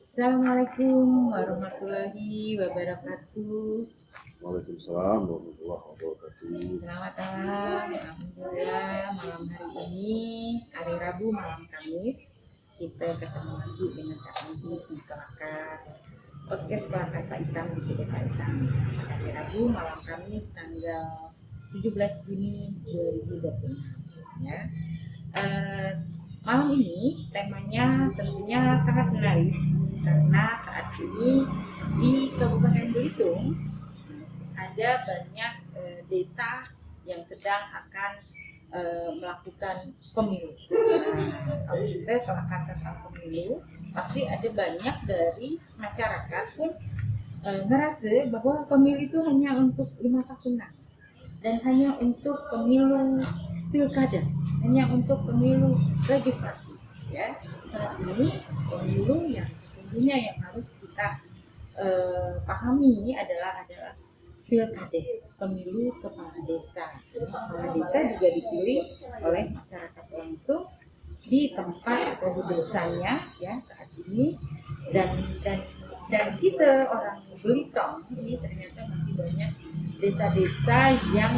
Assalamualaikum warahmatullahi wabarakatuh. Waalaikumsalam warahmatullahi wabarakatuh. Selamat malam. Alhamdulillah malam hari ini hari Rabu malam Kamis kita ketemu lagi dengan Kak Ibu di Kelakar podcast Kelakar Pak Hitam di Kedai Pak Hitam. Hari Rabu malam Kamis tanggal 17 Juni 2026 ya. Malam ini temanya tentunya sangat menarik karena saat ini di Kabupaten Belitung ada banyak desa yang sedang akan melakukan pemilu. Kalau kita kelakar tentang pemilu, pasti ada banyak dari masyarakat pun ngerasa bahwa pemilu itu hanya untuk 5 tahunan dan hanya untuk pemilu pilkada, hanya untuk pemilu legislatif. Ya, saat ini pemilu yang sesungguhnya yang harus kita pahami adalah pilkades, pemilu kepala desa. Kepala desa juga dipilih oleh masyarakat langsung di tempat atau di desanya ya saat ini dan kita orang Belitung ini ternyata masih banyak desa-desa yang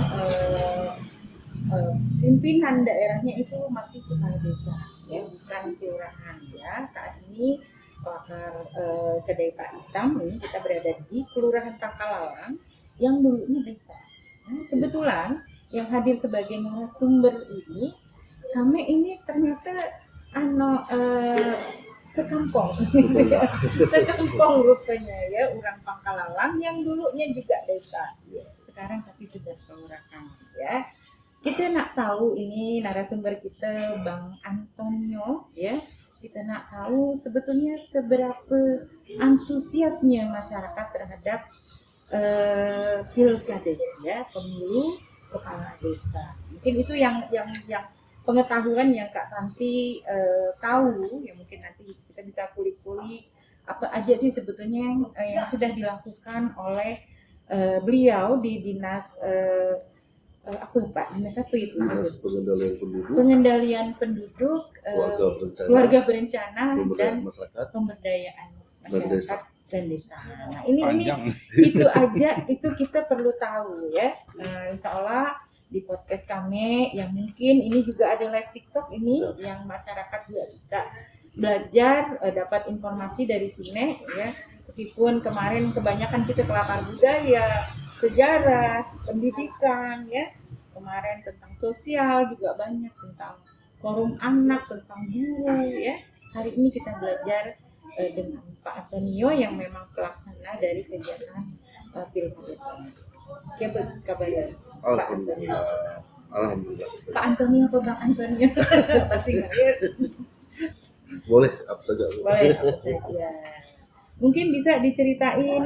pimpinan daerahnya itu masih kepala desa ya, bukan kelurahan ya. Saat ini Kelakar Kedai Pak Hitam ini kita berada di Kelurahan Tangkalalang yang dulunya desa. Nah, kebetulan yang hadir sebagai narasumber ini kami ini ternyata sekampung sekampung rupanya ya, orang Pangkalalang yang dulunya juga desa sekarang tapi sudah kelurahan ya. Kita nak tahu ini narasumber kita Bang Antonio ya. Kita nak tahu sebetulnya seberapa antusiasnya masyarakat terhadap pilkades ya, pemilu kepala desa. Mungkin itu yang pengetahuan yang Kak Tanti tahu ya, mungkin nanti kita bisa kulik-kulik apa aja sih sebetulnya yang sudah dilakukan oleh beliau di dinas dinas apa itu? Dinas pengendalian penduduk, keluarga berencana dan masyarakat, pemberdayaan dan desa. Nah, ini itu aja itu kita perlu tahu ya. Insya Allah di podcast kami yang mungkin ini juga ada live TikTok ini yang masyarakat juga bisa belajar dapat informasi dari sini ya. Meskipun kemarin kebanyakan kita kelakar budaya, sejarah, pendidikan ya. Kemarin tentang sosial juga banyak, tentang forum anak, tentang guru ya. Hari ini kita belajar dengan Pak Antonio yang memang pelaksana dari kegiatan pilkada. Apa kabarnya? Alhamdulillah. Alhamdulillah. Pak Antonio atau Bang Antonio? Pasti nggak. Boleh apa saja. Boleh apa saja. Mungkin bisa diceritain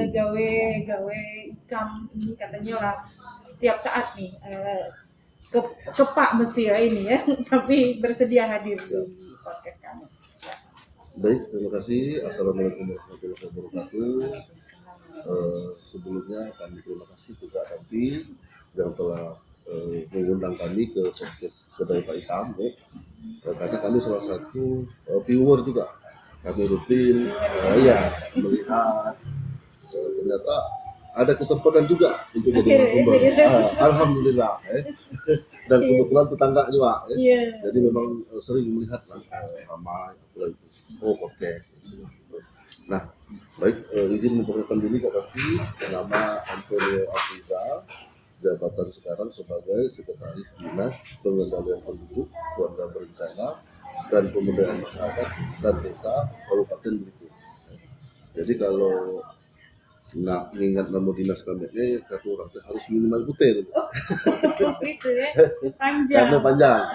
gawe ikam ini katanya lah setiap saat nih kepak mesti ya ini ya, tapi bersedia hadir di podcast kami. Ya. Baik, terima kasih. Assalamualaikum warahmatullahi wabarakatuh. Sebelumnya kami terima kasih juga Tanti yang telah mengundang kami ke podcast Kedai Pak Hitam ya. Karena kami salah satu viewer juga. Kami rutin melihat ternyata ada kesempatan juga untuk jadi narasumber. Alhamdulillah dan kebetulan tetangga juga ya. Jadi memang sering melihat ramai podcast. Nah, baik, izin memperkenalkan diri Kak Kaki, nama Antonio Afriza, jabatan sekarang sebagai Sekretaris Dinas Pengendalian Penduduk, Keluarga Berencana dan Pemberdayaan Masyarakat dan Desa Kabupaten Belitung. Jadi kalau nak mengingat nama dinas kami ini, satu orang harus minimal butir. Gitu ya, panjang. Karena panjang.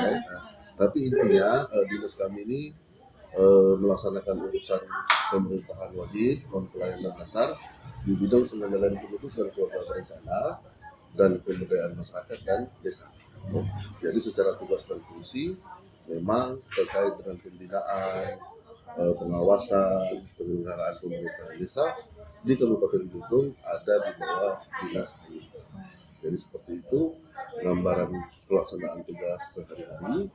Tapi intinya dinas kami ini melaksanakan urusan pemerintahan wajib, pelayanan dasar di bidang pengendalian penduduk dan keluarga berencana dan pemberdayaan masyarakat dan desa. Jadi secara tugas dan fungsi memang terkait dengan pembinaan, pengawasan, penyelenggaraan pemerintahan desa di Kabupaten Belitung ada di bawah dinas ini. Jadi seperti itu gambaran pelaksanaan tugas sehari-hari,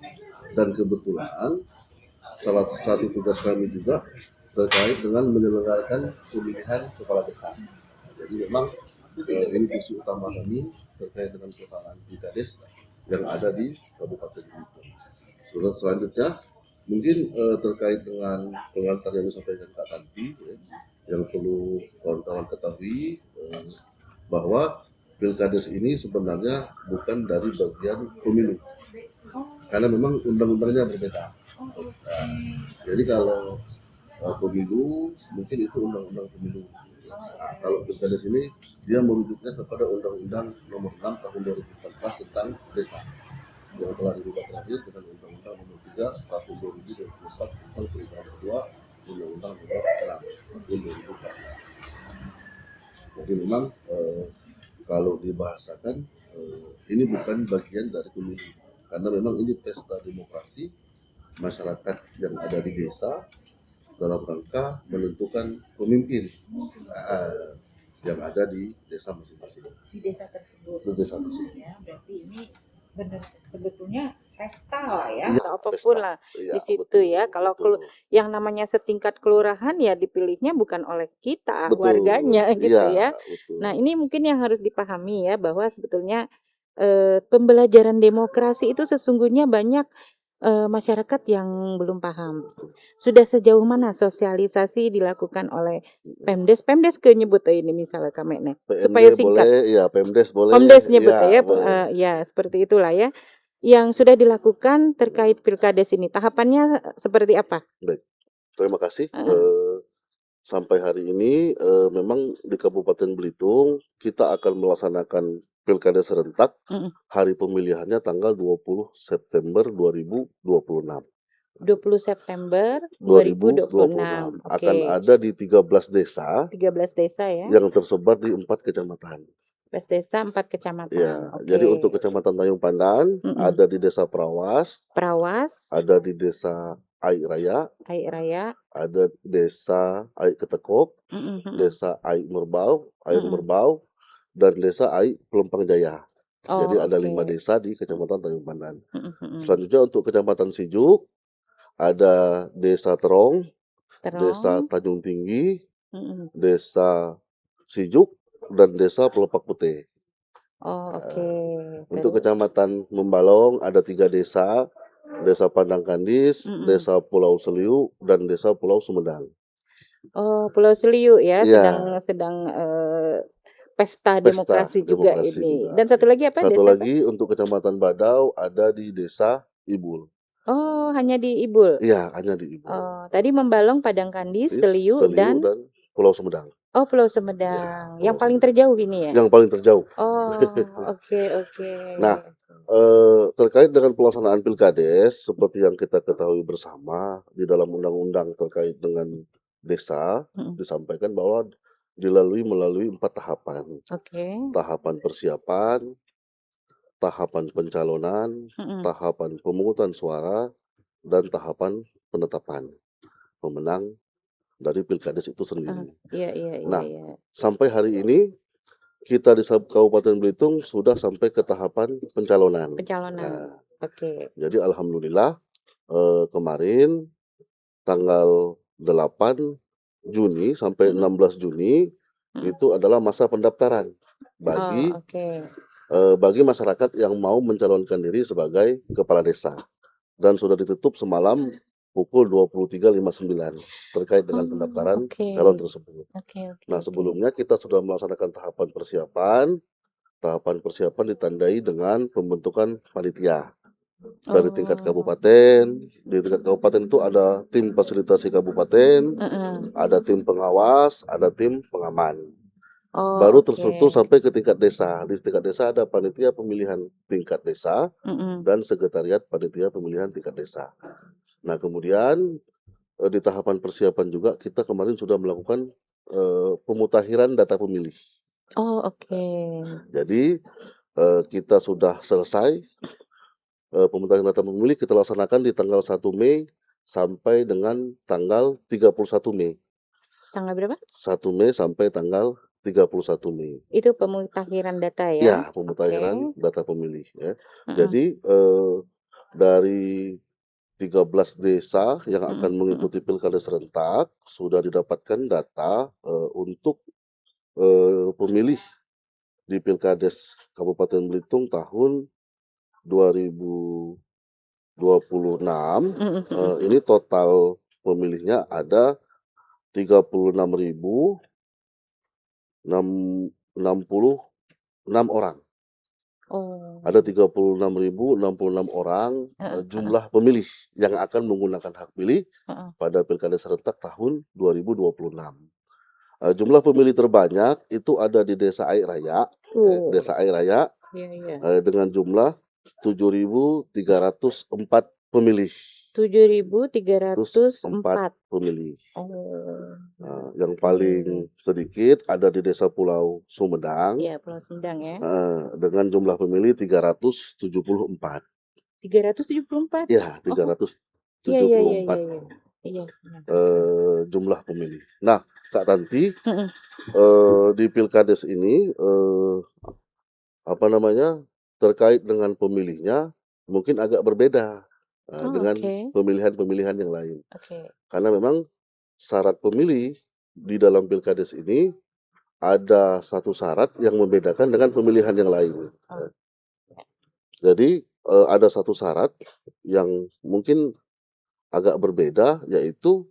dan kebetulan salah satu tugas kami juga terkait dengan menyelenggarakan pemilihan kepala desa. Jadi memang ini isu utama kami terkait dengan pelaksanaan pilkades yang ada di Kabupaten Belitung. Selanjutnya mungkin terkait dengan pengantar yang disampaikan Kak Tanti, yang perlu kawan-kawan ketahui bahwa pilkades ini sebenarnya bukan dari bagian pemilu, karena memang undang-undangnya berbeda. Nah, jadi kalau pemilu mungkin itu undang-undang pemilu. Nah, kalau pilkades ini dia merujuknya kepada Undang-Undang Nomor 6 Tahun 2014 tentang desa yang telah dirubah terakhir dengan Undang-Undang Nomor 3 Tahun 2024 tentang perubahan kedua Undang-Undang Nomor 6 Tahun 2014. Jadi memang kalau dibahasakan ini bukan bagian dari pemilu, karena memang ini pesta demokrasi masyarakat yang ada di desa dalam rangka menentukan pemimpin yang ada di desa masing-masing. Di desa tersebut. Di desa tersebut. Ya, berarti ini benar sebetulnya pesta lah ya, Iya, atau apapun pesta. lah Iya, di situ betul, ya. Kalau betul. yang namanya setingkat kelurahan ya dipilihnya bukan oleh kita Betul. warganya gitu Iya, ya. betul. Nah ini mungkin yang harus dipahami ya, bahwa sebetulnya pembelajaran demokrasi itu sesungguhnya banyak masyarakat yang belum paham. Sudah sejauh mana sosialisasi dilakukan oleh Pemdes? Pemdes ke nyebut ini misalnya Kamekne supaya PND singkat. boleh, ya Pemdes boleh. Pemdes nyebut ya, ya, boleh. ya seperti itulah ya. Yang sudah dilakukan terkait pilkades ini, tahapannya seperti apa? Baik, terima kasih. Heeh. Sampai hari ini memang di Kabupaten Belitung kita akan melaksanakan pilkada serentak. Hari pemilihannya tanggal 20 September 2026. 20 September 2026 2026. akan Oke. ada di 13 desa 13 desa ya. yang tersebar di 4 kecamatan. 13 desa 4 kecamatan. Ya, Oke. jadi untuk Kecamatan Tanjung Pandan ada di Desa Prawas, Prawas, ada di Desa Aik Raya, Aik Raya, ada Desa Aik Ketekok, Desa Aik Merbau, Air Merbau, dan Desa Aik Pelempang Jaya. Jadi ada 5 desa di Kecamatan Tanjung Pandan. Selanjutnya untuk Kecamatan Sijuk ada Desa Terong, Desa Tanjung Tinggi, Desa Sijuk, dan Desa Pelepak Putih. Untuk Kecamatan Membalong ada 3 desa, Desa Pandang Kandis, Desa Pulau Seliu, dan Desa Pulau Sumedang. Oh, Pulau Seliu ya, Ya. sedang pesta demokrasi juga ini. Juga. Dan satu lagi apa? Satu desa lagi apa? Untuk Kecamatan Badau ada di Desa Ibul. Oh, hanya di Ibul? Iya, hanya di Ibul. Oh, tadi Membalong, Padang Kandis, Seliu dan Pulau Sumedang. Oh, Pulau Sumedang. Yang paling terjauh ini ya? Yang paling terjauh. Oh, oke. Nah, terkait dengan pelaksanaan pilkades, seperti yang kita ketahui bersama di dalam undang-undang terkait dengan desa, disampaikan bahwa melalui 4 tahapan. Tahapan persiapan, tahapan pencalonan, tahapan pemungutan suara, dan tahapan penetapan pemenang dari pilkades itu sendiri. Nah, sampai hari ini kita di Kabupaten Belitung sudah sampai ke tahapan pencalonan. Nah, jadi alhamdulillah kemarin tanggal 8 Juni sampai 16 Juni itu adalah masa pendaftaran bagi masyarakat yang mau mencalonkan diri sebagai kepala desa, dan sudah ditutup semalam pukul 23.59 terkait dengan pendaftaran calon tersebut. Nah, sebelumnya kita sudah melaksanakan tahapan persiapan. Tahapan persiapan ditandai dengan pembentukan panitia dari tingkat kabupaten. Di tingkat kabupaten itu ada tim fasilitasi kabupaten, ada tim pengawas, ada tim pengaman. Baru terstruktur sampai ke tingkat desa. Di tingkat desa ada panitia pemilihan tingkat desa dan sekretariat panitia pemilihan tingkat desa. Nah, kemudian di tahapan persiapan juga kita kemarin sudah melakukan pemutakhiran data pemilih. Jadi kita sudah selesai pemutakhiran data pemilih, kita laksanakan di tanggal 1 Mei sampai dengan tanggal 31 Mei. Tanggal berapa? 1 Mei sampai tanggal 31 Mei. Itu pemutakhiran data ya? Ya, pemutakhiran data pemilih ya. Jadi dari 13 desa yang akan Mm-mm. mengikuti pilkada serentak sudah didapatkan data untuk pemilih di Pilkades Kabupaten Belitung tahun 2026. Mm-mm. Mm-mm. Ini total pemilihnya ada 36.066 orang. Oh. Ada 36.066 orang Heeh, heeh, jumlah pemilih yang akan menggunakan hak pilih heeh. pada Pilkada serentak tahun 2026. Jumlah pemilih terbanyak itu ada di Desa Air Raya, Oh, Desa Air Raya iya iya. dengan jumlah 7.304 pemilih. 7.304. Pemilih. Oh, Yang oke. paling sedikit ada di Desa Pulau Sumedang Ya, Pulau Sumedang ya. dengan jumlah pemilih 374. 374. Ya, Oh, iya iya iya 374 iya iya. Iya. jumlah pemilih. Nah, Kak Tanti, Heeh. di Pilkades ini apa namanya, terkait dengan pemilihnya mungkin agak berbeda Oh, dengan oke. pemilihan-pemilihan yang lain. Oke. Karena memang syarat pemilih di dalam Pilkades ini ada satu syarat yang membedakan dengan pemilihan yang lain. Oh, Jadi ada satu syarat yang mungkin agak berbeda, yaitu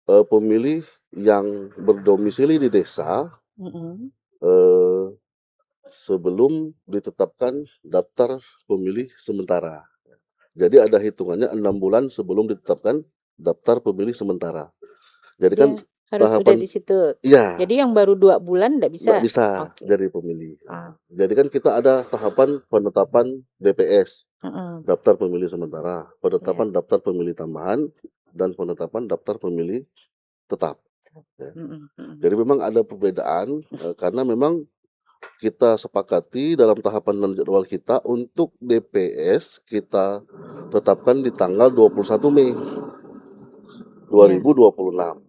pemilih yang berdomisili di desa mm-mm. eh, sebelum ditetapkan daftar pemilih sementara. Jadi ada hitungannya 6 bulan sebelum ditetapkan daftar pemilih sementara. Jadi kan Dia harus sudah tahapan, di situ. iya, Jadi yang baru 2 bulan nggak nggak bisa. bisa Oke. jadi pemilih. Ah, Jadi kan kita ada tahapan penetapan DPS, mm-mm. daftar pemilih sementara, Ya. penetapan daftar pemilih tambahan, dan penetapan daftar pemilih tetap. Ya. Mm-mm. Mm-mm. Jadi memang ada perbedaan karena memang kita sepakati dalam tahapan dan jadwal kita untuk DPS kita tetapkan di tanggal 21 Mei Ya. 2026.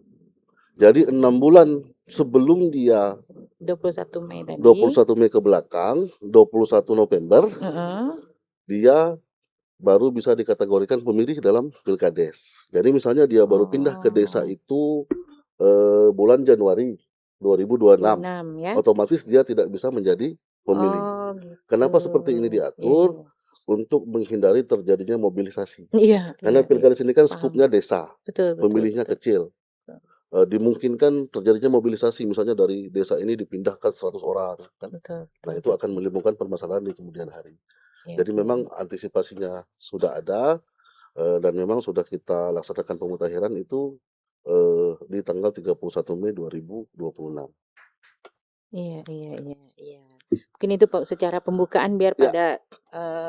Jadi 6 bulan sebelum dia 21 Mei tadi. 21 Mei ke belakang, 21 November, Heeh. dia baru bisa dikategorikan pemilih dalam Pilkades. Jadi misalnya dia baru pindah ke desa Oh, itu bulan Januari 2026, 26 ya. otomatis dia tidak bisa menjadi pemilih. Oh, gitu. Kenapa seperti ini Iya, diatur? iya. Untuk menghindari terjadinya mobilisasi. Iya, iya, Karena iya. Pilkades ini kan Paham. skupnya desa, Betul, betul, pemilihnya betul. kecil. Dimungkinkan terjadinya mobilisasi, misalnya dari desa ini dipindahkan 100 orang, kan? Betul, Nah, betul, itu akan betul. menimbulkan permasalahan di kemudian hari. Iya, Jadi iya. memang antisipasinya sudah ada dan memang sudah kita laksanakan pemutahiran itu di tanggal 31 Mei 2026. Iya, iya, iya, iya. Mungkin itu secara pembukaan biar Ya, pada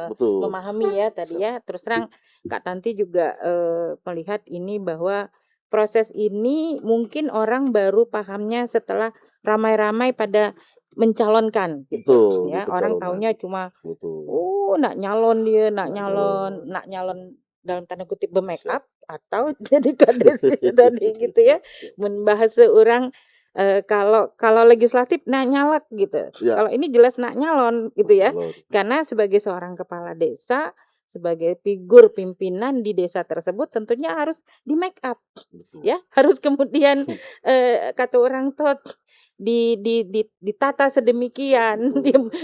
betul. memahami ya tadi Siap. ya. Terus terang Kak Tanti juga melihat ini bahwa proses ini mungkin orang baru pahamnya setelah ramai-ramai pada mencalonkan gitu Betul, di ya. Orang pencalonan. taunya cuma Betul. nak nyalon dia, nak Nak nyalon. nyalon dalam tanda kutip bermake Siap. up atau jadi kades tadi gitu ya. Siap. Membahas seorang kalau kalau legislatif nak nyalek gitu. Ya, Kalau ini jelas nak nyalon gitu ya. nyalon. Karena sebagai seorang kepala desa, sebagai figur pimpinan di desa tersebut tentunya harus di make up Betul. ya, harus kemudian kata orang tua ditata sedemikian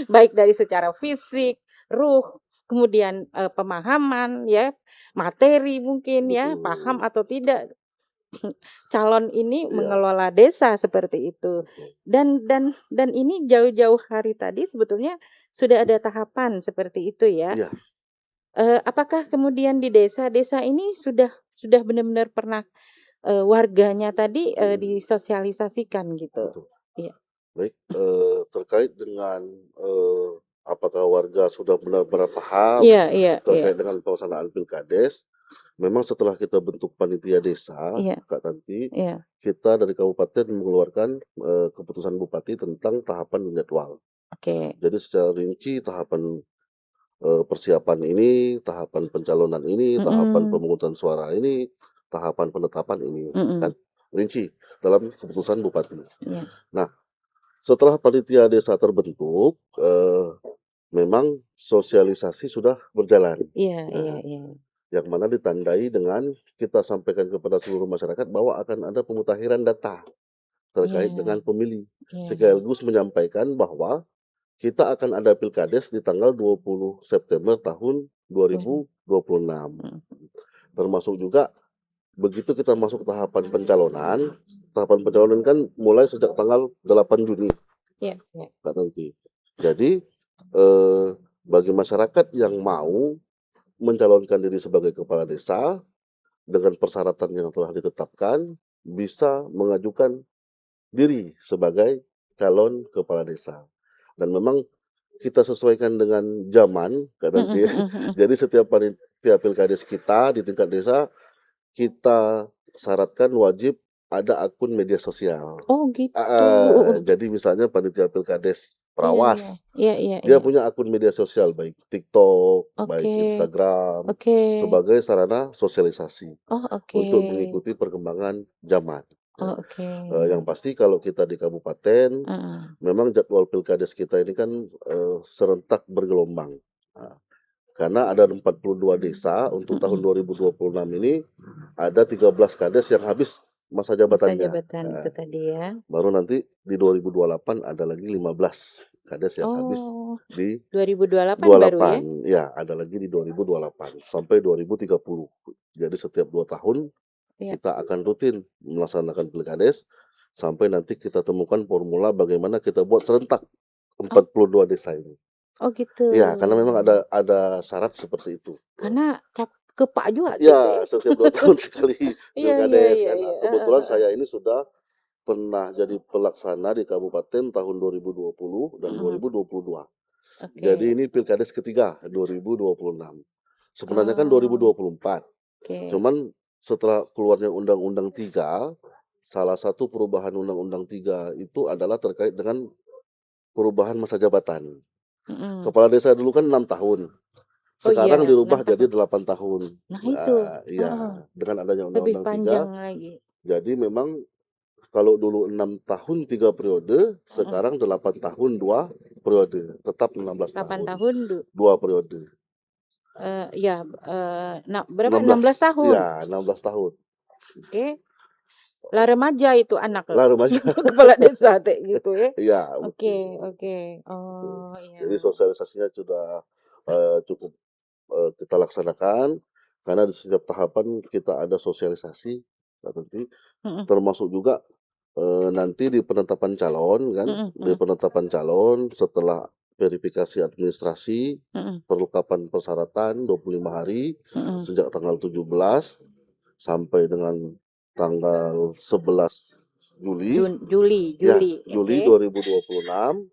baik dari secara fisik, ruh, kemudian pemahaman ya, materi mungkin ya, Betul. paham atau tidak calon ini Iya. mengelola desa seperti itu. Betul. Dan ini jauh-jauh hari tadi sebetulnya sudah ada tahapan seperti itu ya. Iya. Apakah kemudian di desa-desa ini sudah benar-benar pernah warganya tadi disosialisasikan gitu? Betul. Iya. Baik, terkait dengan apakah warga sudah benar-benar paham Iya, iya, iya. terkait dengan pelaksanaan Pilkades, memang setelah kita bentuk panitia desa, Iya. Kak Tanti, Iya. kita dari kabupaten mengeluarkan keputusan bupati tentang tahapan dan jadwal. Oke. Jadi secara rinci tahapan persiapan ini, tahapan pencalonan ini, tahapan Mm-mm. pemungutan suara ini, tahapan penetapan ini, Mm-mm. kan rinci dalam keputusan bupati. Iya. Nah, setelah panitia desa terbentuk, memang sosialisasi sudah berjalan. Iya, iya, Nah, iya. yang mana ditandai dengan kita sampaikan kepada seluruh masyarakat bahwa akan ada pemutakhiran data terkait Iya, dengan pemilih. iya, iya. Sekaligus menyampaikan bahwa kita akan ada Pilkades di tanggal 20 September tahun 2026. Mm. Termasuk juga begitu kita masuk tahapan pencalonan kan mulai sejak tanggal 8 Juni. Iya, iya. Kak Nanti. Jadi bagi masyarakat yang mau mencalonkan diri sebagai kepala desa dengan persyaratan yang telah ditetapkan bisa mengajukan diri sebagai calon kepala desa. Dan memang kita sesuaikan dengan zaman, Kak Tanti. Jadi setiap panitia pilkades kita di tingkat desa kita syaratkan wajib ada akun media sosial. Oh gitu. Jadi misalnya panitia pilkades Perawas, Iya, iya, dia iya. punya akun media sosial baik TikTok, baik Oke, Instagram, oke. sebagai sarana sosialisasi Oh oke. untuk mengikuti perkembangan zaman. Oh oke. Yang pasti kalau kita di kabupaten, memang jadwal pilkades kita ini kan serentak bergelombang. Nah, karena ada 42 desa untuk tahun 2026 ini ada 13 kades yang habis masa Masa jabatannya. jabatan itu tadi ya. Baru nanti di 2028 ada lagi 15 kades yang habis Oh, di 2028 baru ya? 28. Ya, ada lagi di 2028 sampai 2030. Jadi setiap 2 tahun Iya. kita akan rutin melaksanakan pilkades sampai nanti kita temukan formula bagaimana kita buat serentak 42 desa ini. Oh gitu. Iya, karena memang ada syarat seperti itu. Karena kepak juga gitu Ya, setiap 2 tahun sekali Iya, pilkades iya, kan. iya. Nah, kebetulan saya ini sudah pernah jadi pelaksana di kabupaten tahun 2020 dan 2022. Oke. Jadi ini pilkades ketiga 2026. Sebenarnya kan Oh, 2024. oke. Cuman setelah keluarnya Undang-Undang 3, salah satu perubahan Undang-Undang 3 itu adalah terkait dengan perubahan masa jabatan. Kepala desa dulu kan 6 tahun. Sekarang iya, dirubah 6 jadi tahun. 8 tahun. Nah itu. Iya, dengan adanya Lebih Undang-Undang 3. panjang lagi. Jadi memang kalau dulu 6 tahun 3 periode, sekarang 8 tahun 2 periode. Tetap 16 8 tahun. tahun 2 periode. Ya, berapa? 16 tahun. Iya, 16 tahun. Oke. Lah remaja itu anak Lah remaja. kepala desa kayak gitu ya. Iya, Oke, oke. Oh, iya. Jadi sosialisasinya sudah cukup kita laksanakan karena di setiap tahapan kita ada sosialisasi nanti termasuk juga nanti di penetapan calon kan, di penetapan calon setelah verifikasi administrasi, perlengkapan persyaratan 25 hari sejak tanggal 17 sampai dengan tanggal 11 Juli. Ya, Juli 2026.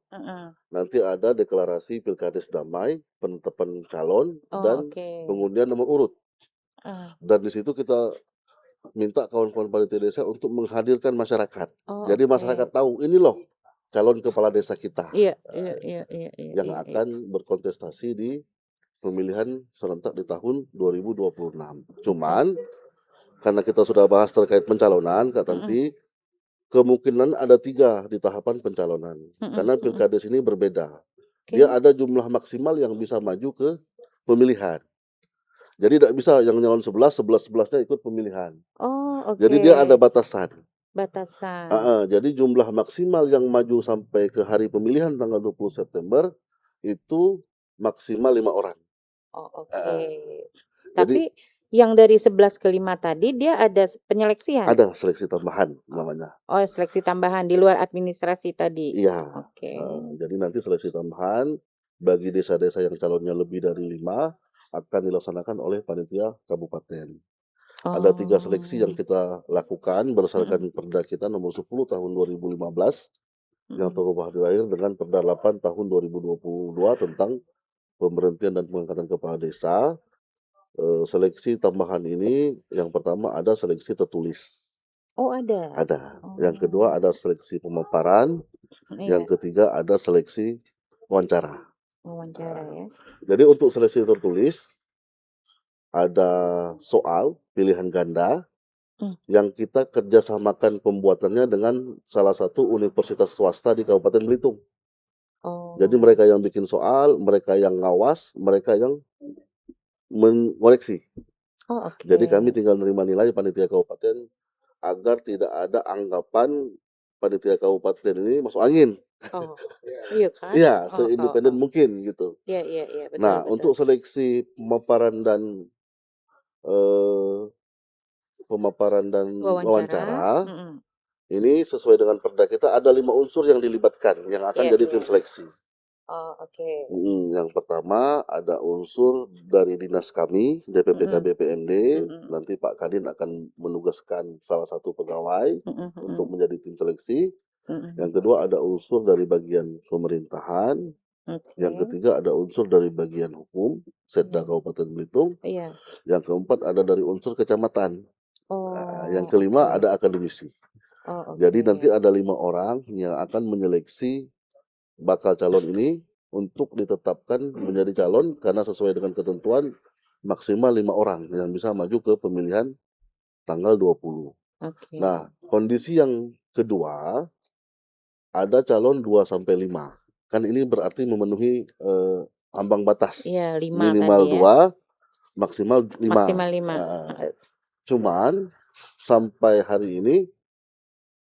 Nanti ada deklarasi Pilkades damai, penetapan calon dan pengundian nomor urut. Dan di situ kita minta kawan-kawan panitia desa untuk menghadirkan masyarakat. Jadi masyarakat tahu ini loh calon kepala desa kita. Iya. Yang akan berkontestasi di pemilihan serentak di tahun 2026. Cuman karena kita sudah bahas terkait pencalonan, Kak Tanti, kemungkinan ada 3 di tahapan pencalonan. Karena pilkades ini berbeda. Dia ada jumlah maksimal yang bisa maju ke pemilihan. Jadi tidak bisa yang nyalon 11-11-11-nya ikut pemilihan. Oh, oke. Jadi dia ada batasan. Jadi jumlah maksimal yang maju sampai ke hari pemilihan tanggal 20 September itu maksimal 5 orang. Oh, oke. Tapi yang dari 11 ke 5 tadi dia ada penyeleksian? Ada seleksi tambahan namanya. Oh, seleksi tambahan di luar administrasi tadi? Iya. Oke. Jadi nanti seleksi tambahan bagi desa-desa yang calonnya lebih dari 5 akan dilaksanakan oleh panitia kabupaten. Ada 3 seleksi yang kita lakukan berdasarkan Perda kita nomor 10 tahun 2015 yang terubah terakhir dengan Perda 8 tahun 2022 tentang pemberhentian dan pengangkatan kepala desa. Seleksi tambahan ini yang pertama ada seleksi tertulis. Oh, ada? Ada. Yang kedua ada seleksi pemaparan. Yang ketiga ada seleksi wawancara. Wawancara ya. Jadi untuk seleksi tertulis ada soal pilihan ganda yang kita kerjasamakan pembuatannya dengan salah satu universitas swasta di Kabupaten Belitung. Jadi mereka yang bikin soal, mereka yang ngawas, mereka yang mengoreksi. Oh, oke. Jadi kami tinggal nerima nilai panitia kabupaten agar tidak ada anggapan panitia kabupaten ini masuk angin. Oh, iya kan? Iya, Oh, oh, seindependen oh. mungkin gitu. Iya, iya, iya, betul, Nah, betul. untuk seleksi eh, pemaparan dan Wawancara. wawancara ini sesuai dengan perda kita ada 5 unsur yang dilibatkan yang akan Iya, jadi iya. tim seleksi. Oh, oke. Yang pertama ada unsur dari dinas kami DPPK BPMD. Nanti Pak Kadin akan menugaskan salah satu pegawai untuk menjadi tim seleksi. Yang kedua ada unsur dari bagian pemerintahan. Yang Oke. ketiga ada unsur dari bagian hukum Setda Kabupaten Belitung. Iya. Yang keempat ada dari unsur kecamatan. Oh, Yang kelima oke. ada akademisi. Oh, Jadi oke. nanti ada 5 orang yang akan menyeleksi bakal calon ini untuk ditetapkan menjadi calon karena sesuai dengan ketentuan maksimal 5 orang yang bisa maju ke pemilihan tanggal 20. Oke. Nah, kondisi yang kedua ada calon 2 sampai 5. Kan ini berarti memenuhi ambang batas. Iya, 5 Minimal tadi ya. 2, maksimal 5. Maksimal 5. Cuman sampai hari ini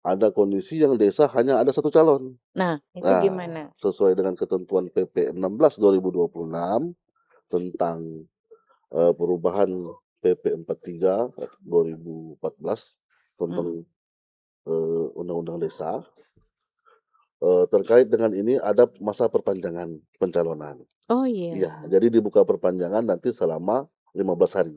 ada kondisi yang desa hanya ada 1 calon. Nah, itu Nah, gimana? sesuai dengan ketentuan PP 16 2026 tentang perubahan PP 43 2014 tentang Undang-Undang Desa. Terkait dengan ini ada masa perpanjangan pencalonan. Oh, Iya, iya. jadi dibuka perpanjangan nanti selama 15 hari.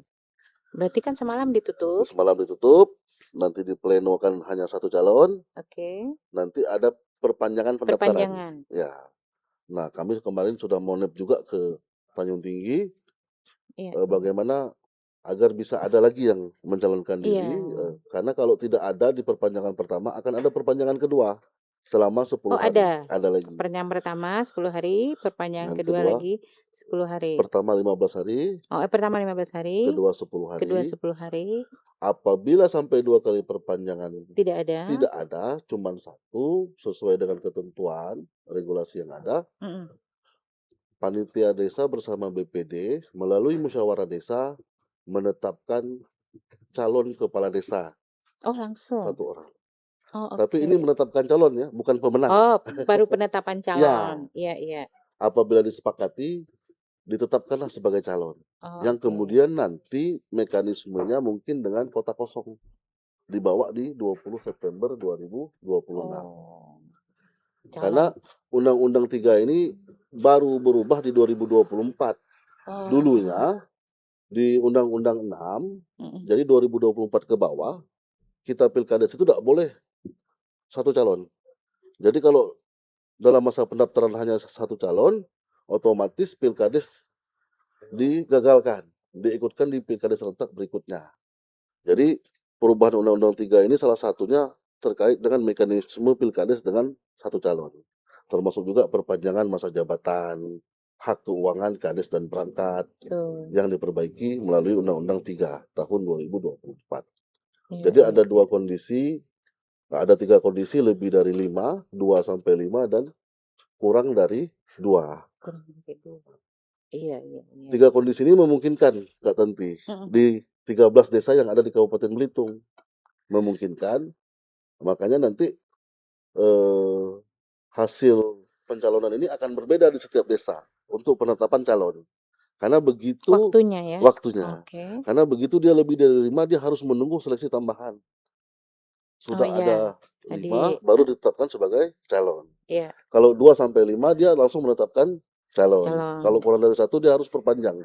Berarti kan semalam ditutup. Semalam ditutup, nanti di pleno kan hanya 1 calon. Oke. Nanti ada perpanjangan pendaftaran. Perpanjangan. Ya. Nah, kami kemarin sudah monep juga ke Tanjung Tinggi. Iya. Bagaimana agar bisa ada lagi yang mencalonkan diri. Iya. Karena kalau tidak ada di perpanjangan pertama akan ada perpanjangan kedua selama 10 Oh, hari. ada. Ada lagi. Perpanjangan pertama 10 hari, perpanjangan Yang kedua kedua, lagi 10 hari. pertama 15 hari, Oh, pertama 15 hari, kedua 10 hari. kedua 10 hari. Apabila sampai 2 kali perpanjangan Tidak ada. tidak ada, cuman 1 sesuai dengan ketentuan regulasi yang ada. Panitia desa bersama BPD melalui musyawarah desa menetapkan calon kepala desa. Oh, langsung. 1 orang. Oh, Tapi oke. ini menetapkan calon ya, bukan pemenang. Oh, baru penetapan Ya, calon. Iya, iya. apabila disepakati ditetapkanlah sebagai calon. Oh, Yang oke. kemudian nanti mekanismenya mungkin dengan kota kosong dibawa di 20 September 2026. Oh, Karena calon. Undang-Undang 3 ini baru berubah di 2024. Oh. Dulunya di Undang-Undang 6, jadi 2024 ke bawah, kita pilkades itu tidak boleh 1 calon. Jadi kalau dalam masa pendaftaran hanya 1 calon, otomatis pilkades digagalkan, diikutkan di pilkades serentak berikutnya. Jadi perubahan Undang-Undang 3 ini salah satunya terkait dengan mekanisme pilkades dengan 1 calon. Termasuk juga perpanjangan masa jabatan, hak keuangan kades dan perangkat yang diperbaiki melalui Undang-Undang 3 tahun 2024. Jadi ada 2 kondisi, ada 3 kondisi lebih dari 5, 2 sampai 5 dan kurang dari 2. Kurang dari 2. Iya, iya, iya. 3 kondisi ini memungkinkan Kak Tanti di 13 desa yang ada di Kabupaten Belitung. Memungkinkan, makanya nanti hasil pencalonan ini akan berbeda di setiap desa untuk penetapan calon. Karena begitu Waktunya ya. waktunya. Oke. Karena begitu dia lebih dari 5, dia harus menunggu seleksi tambahan. Sudah Oh, iya. ada 5 baru ditetapkan sebagai calon. Iya. Kalau 2 sampai 5 dia langsung menetapkan calon. Kalau kurang dari 1 dia harus perpanjang.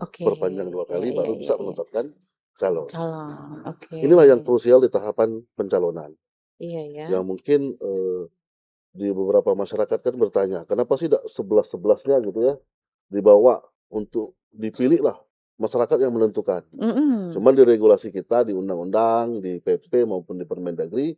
Oke. Perpanjang 2 kali baru bisa menetapkan calon. Calon. Oke. Inilah yang krusial di tahapan pencalonan. Iya ya. Yang mungkin di beberapa masyarakat kan bertanya, kenapa sih tidak 11-11-nya gitu ya dibawa untuk dipilih lah masyarakat yang menentukan. Cuman di regulasi kita, di undang-undang, di PP maupun di Permendagri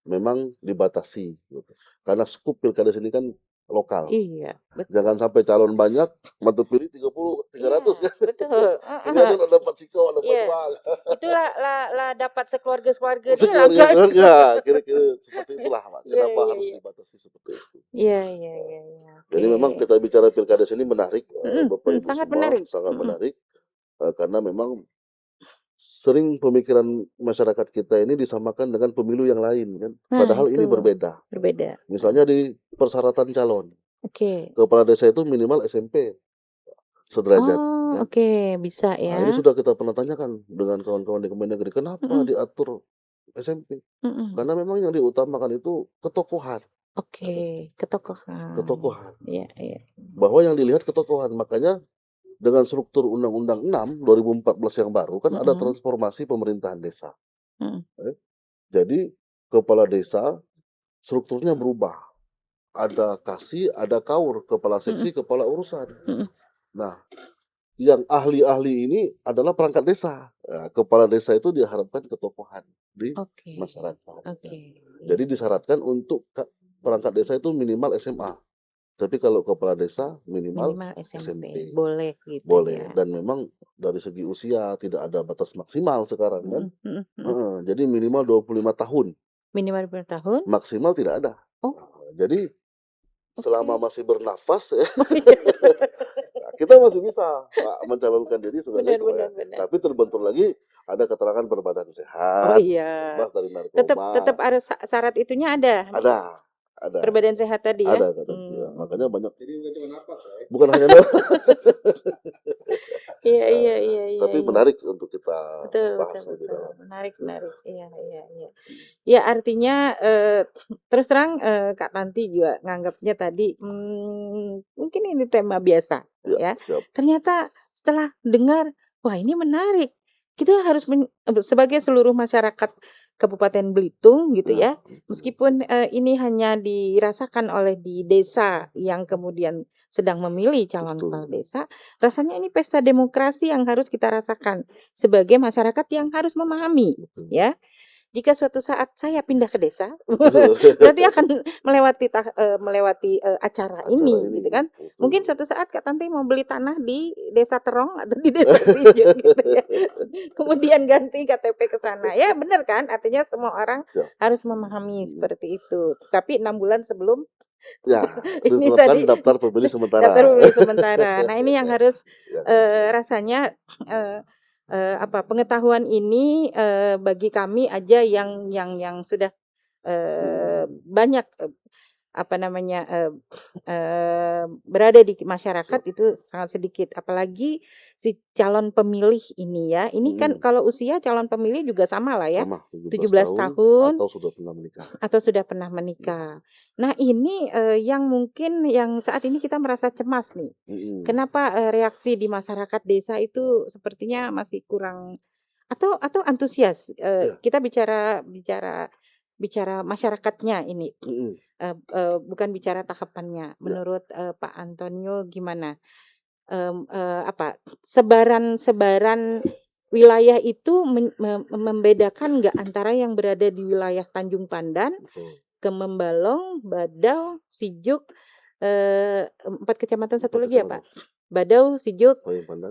memang dibatasi. Gitu. Karena skup pilkades ini kan lokal. Iya, betul. Jangan sampai calon banyak, matu pilih 30-300 kan. Betul. Ini ada dapat siko, dapat uang. Itulah lah dapat sekeluarga-keluarga dia Sekeluarga, kira-kira seperti itulah, Mak. Kenapa harus dibatasi seperti itu? Iya. Jadi memang kita bicara pilkades ini menarik, Bapak Ibu sangat semua, menarik. sangat menarik, karena memang sering pemikiran masyarakat kita ini disamakan dengan pemilu yang lain kan. Nah, Padahal ini itu berbeda. berbeda. Misalnya di persyaratan calon, Oke. kepala desa itu minimal SMP sederajat Oh, kan. oke, bisa Nah, ya. ini sudah kita pernah tanyakan dengan kawan-kawan di Kemendagri, kenapa Mm-mm, diatur SMP? mm-mm. Karena memang yang diutamakan itu ketokohan, Oke, ketokohan. ketokohan. Iya, iya. Bahwa yang dilihat ketokohan. Makanya dengan struktur Undang-Undang 6 2014 yang baru kan ada Mm-mm, transformasi pemerintahan desa. mm-mm, Jadi kepala desa strukturnya berubah. Ada kasih, ada kaur, kepala mm-mm, seksi, kepala urusan. mm-mm. Nah, yang ahli-ahli ini adalah perangkat desa. Nah, kepala desa itu diharapkan ketokohan di Oke, masyarakat. oke. Jadi disyaratkan untuk perangkat desa itu minimal SMA. Tapi kalau kepala desa minimal Minimal SMP. SMP. Boleh gitu Boleh. ya. Dan memang dari segi usia tidak ada batas maksimal sekarang kan. Mm-mm, mm-mm. Jadi minimal 25 tahun. Minimal berapa tahun? Maksimal tidak ada. Oh, Jadi selama oke. masih bernafas ya, Oh, iya. kita masih bisa mencalonkan diri sebagai Benar, kepala. benar, benar. Tapi terbentur lagi ada keterangan berbadan Oh sehat, iya. bebas dari Tetap narkoba. ada syarat itunya ada. Ada, Berbadan sehat tadi ya. ada ketentuan. Makanya banyak. Jadi bukan cuma napas ya. Bukan hanya nafas. Iya, iya, iya, iya, Tapi iya. menarik untuk kita Betul, bahas betul, lebih betul. dalam. Menarik, menarik. Iya, iya, iya. Ya artinya terus terang Kak Tanti juga nganggapnya tadi mungkin ini tema biasa Ya, ya. siap. Ternyata setelah dengar, wah ini menarik. Kita harus sebagai seluruh masyarakat Kabupaten Belitung gitu ya, meskipun ini hanya dirasakan oleh di desa yang kemudian sedang memilih calon Betul. kepala desa, rasanya ini pesta demokrasi yang harus kita rasakan sebagai masyarakat yang harus memahami Betul. ya. Jika suatu saat saya pindah ke desa, Betul. berarti akan melewati acara ini gitu kan. Betul. Mungkin suatu saat Kak Tanti mau beli tanah di Desa Terong atau di Desa Sijuk gitu ya. Kemudian ganti KTP ke sana. Ya benar kan? Artinya semua orang Siap. harus memahami seperti itu. Tapi 6 bulan sebelum Ya, ini ditetapkan tadi daftar pemilih sementara. daftar pemilih sementara. Nah, ini yang harus Ya. rasanya pengetahuan ini bagi kami aja yang sudah banyak berada di masyarakat Siap. itu sangat sedikit, apalagi si calon pemilih ini ya. Ini kan kalau usia calon pemilih juga sama lah ya, Sama, 17 tahun atau sudah pernah menikah. atau sudah pernah menikah. Nah ini yang mungkin yang saat ini kita merasa cemas nih. Kenapa reaksi di masyarakat desa itu sepertinya masih kurang atau antusias? Ya. Kita bicara masyarakatnya ini, bukan bicara tahapannya. Menurut Pak Antonio gimana? Sebaran wilayah itu membedakan nggak antara yang berada di wilayah Tanjung Pandan, Betul. ke Membalong, Badau, Sijuk, 4 kecamatan satu lagi ya Pak? Badau, Sijuk,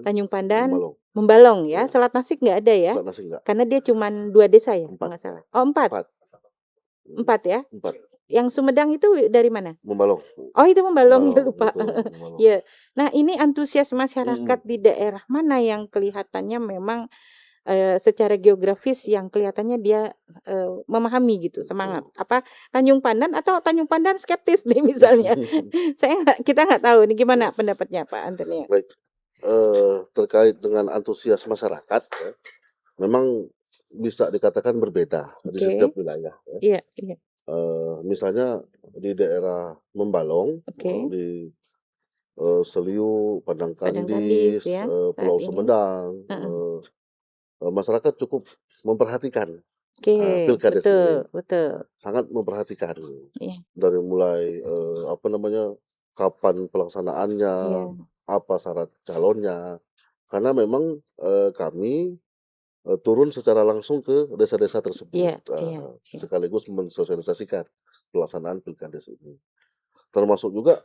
Tanjung Pandan, Membalong ya. Selat Nasik nggak ada ya? Selat Nasik nggak. Karena dia cuma 2 desa ya, 4. nggak salah. Oh 4 ya? 4. Yang Sumedang itu dari mana? Membalong. Oh itu Membalong ya, lupa. Ya. Nah ini antusias masyarakat di daerah mana yang kelihatannya memang secara geografis yang kelihatannya dia memahami gitu, semangat. Apa Tanjung Pandan atau Tanjung Pandan skeptis nih misalnya. Kita nggak tahu nih gimana pendapatnya Pak Antonio. Baik, terkait dengan antusias masyarakat, ya, memang bisa dikatakan berbeda di setiap wilayah. Ya. Iya. Misalnya di daerah Membalong, di Seliu, Padang Kandis, ya, Pulau Sumedang, masyarakat cukup memperhatikan pilkada ini. Betul. Sangat memperhatikan. Iya. Dari mulai kapan pelaksanaannya, apa syarat calonnya. Karena memang kami turun secara langsung ke desa-desa tersebut, sekaligus mensosialisasikan pelaksanaan pilkada ini. Termasuk juga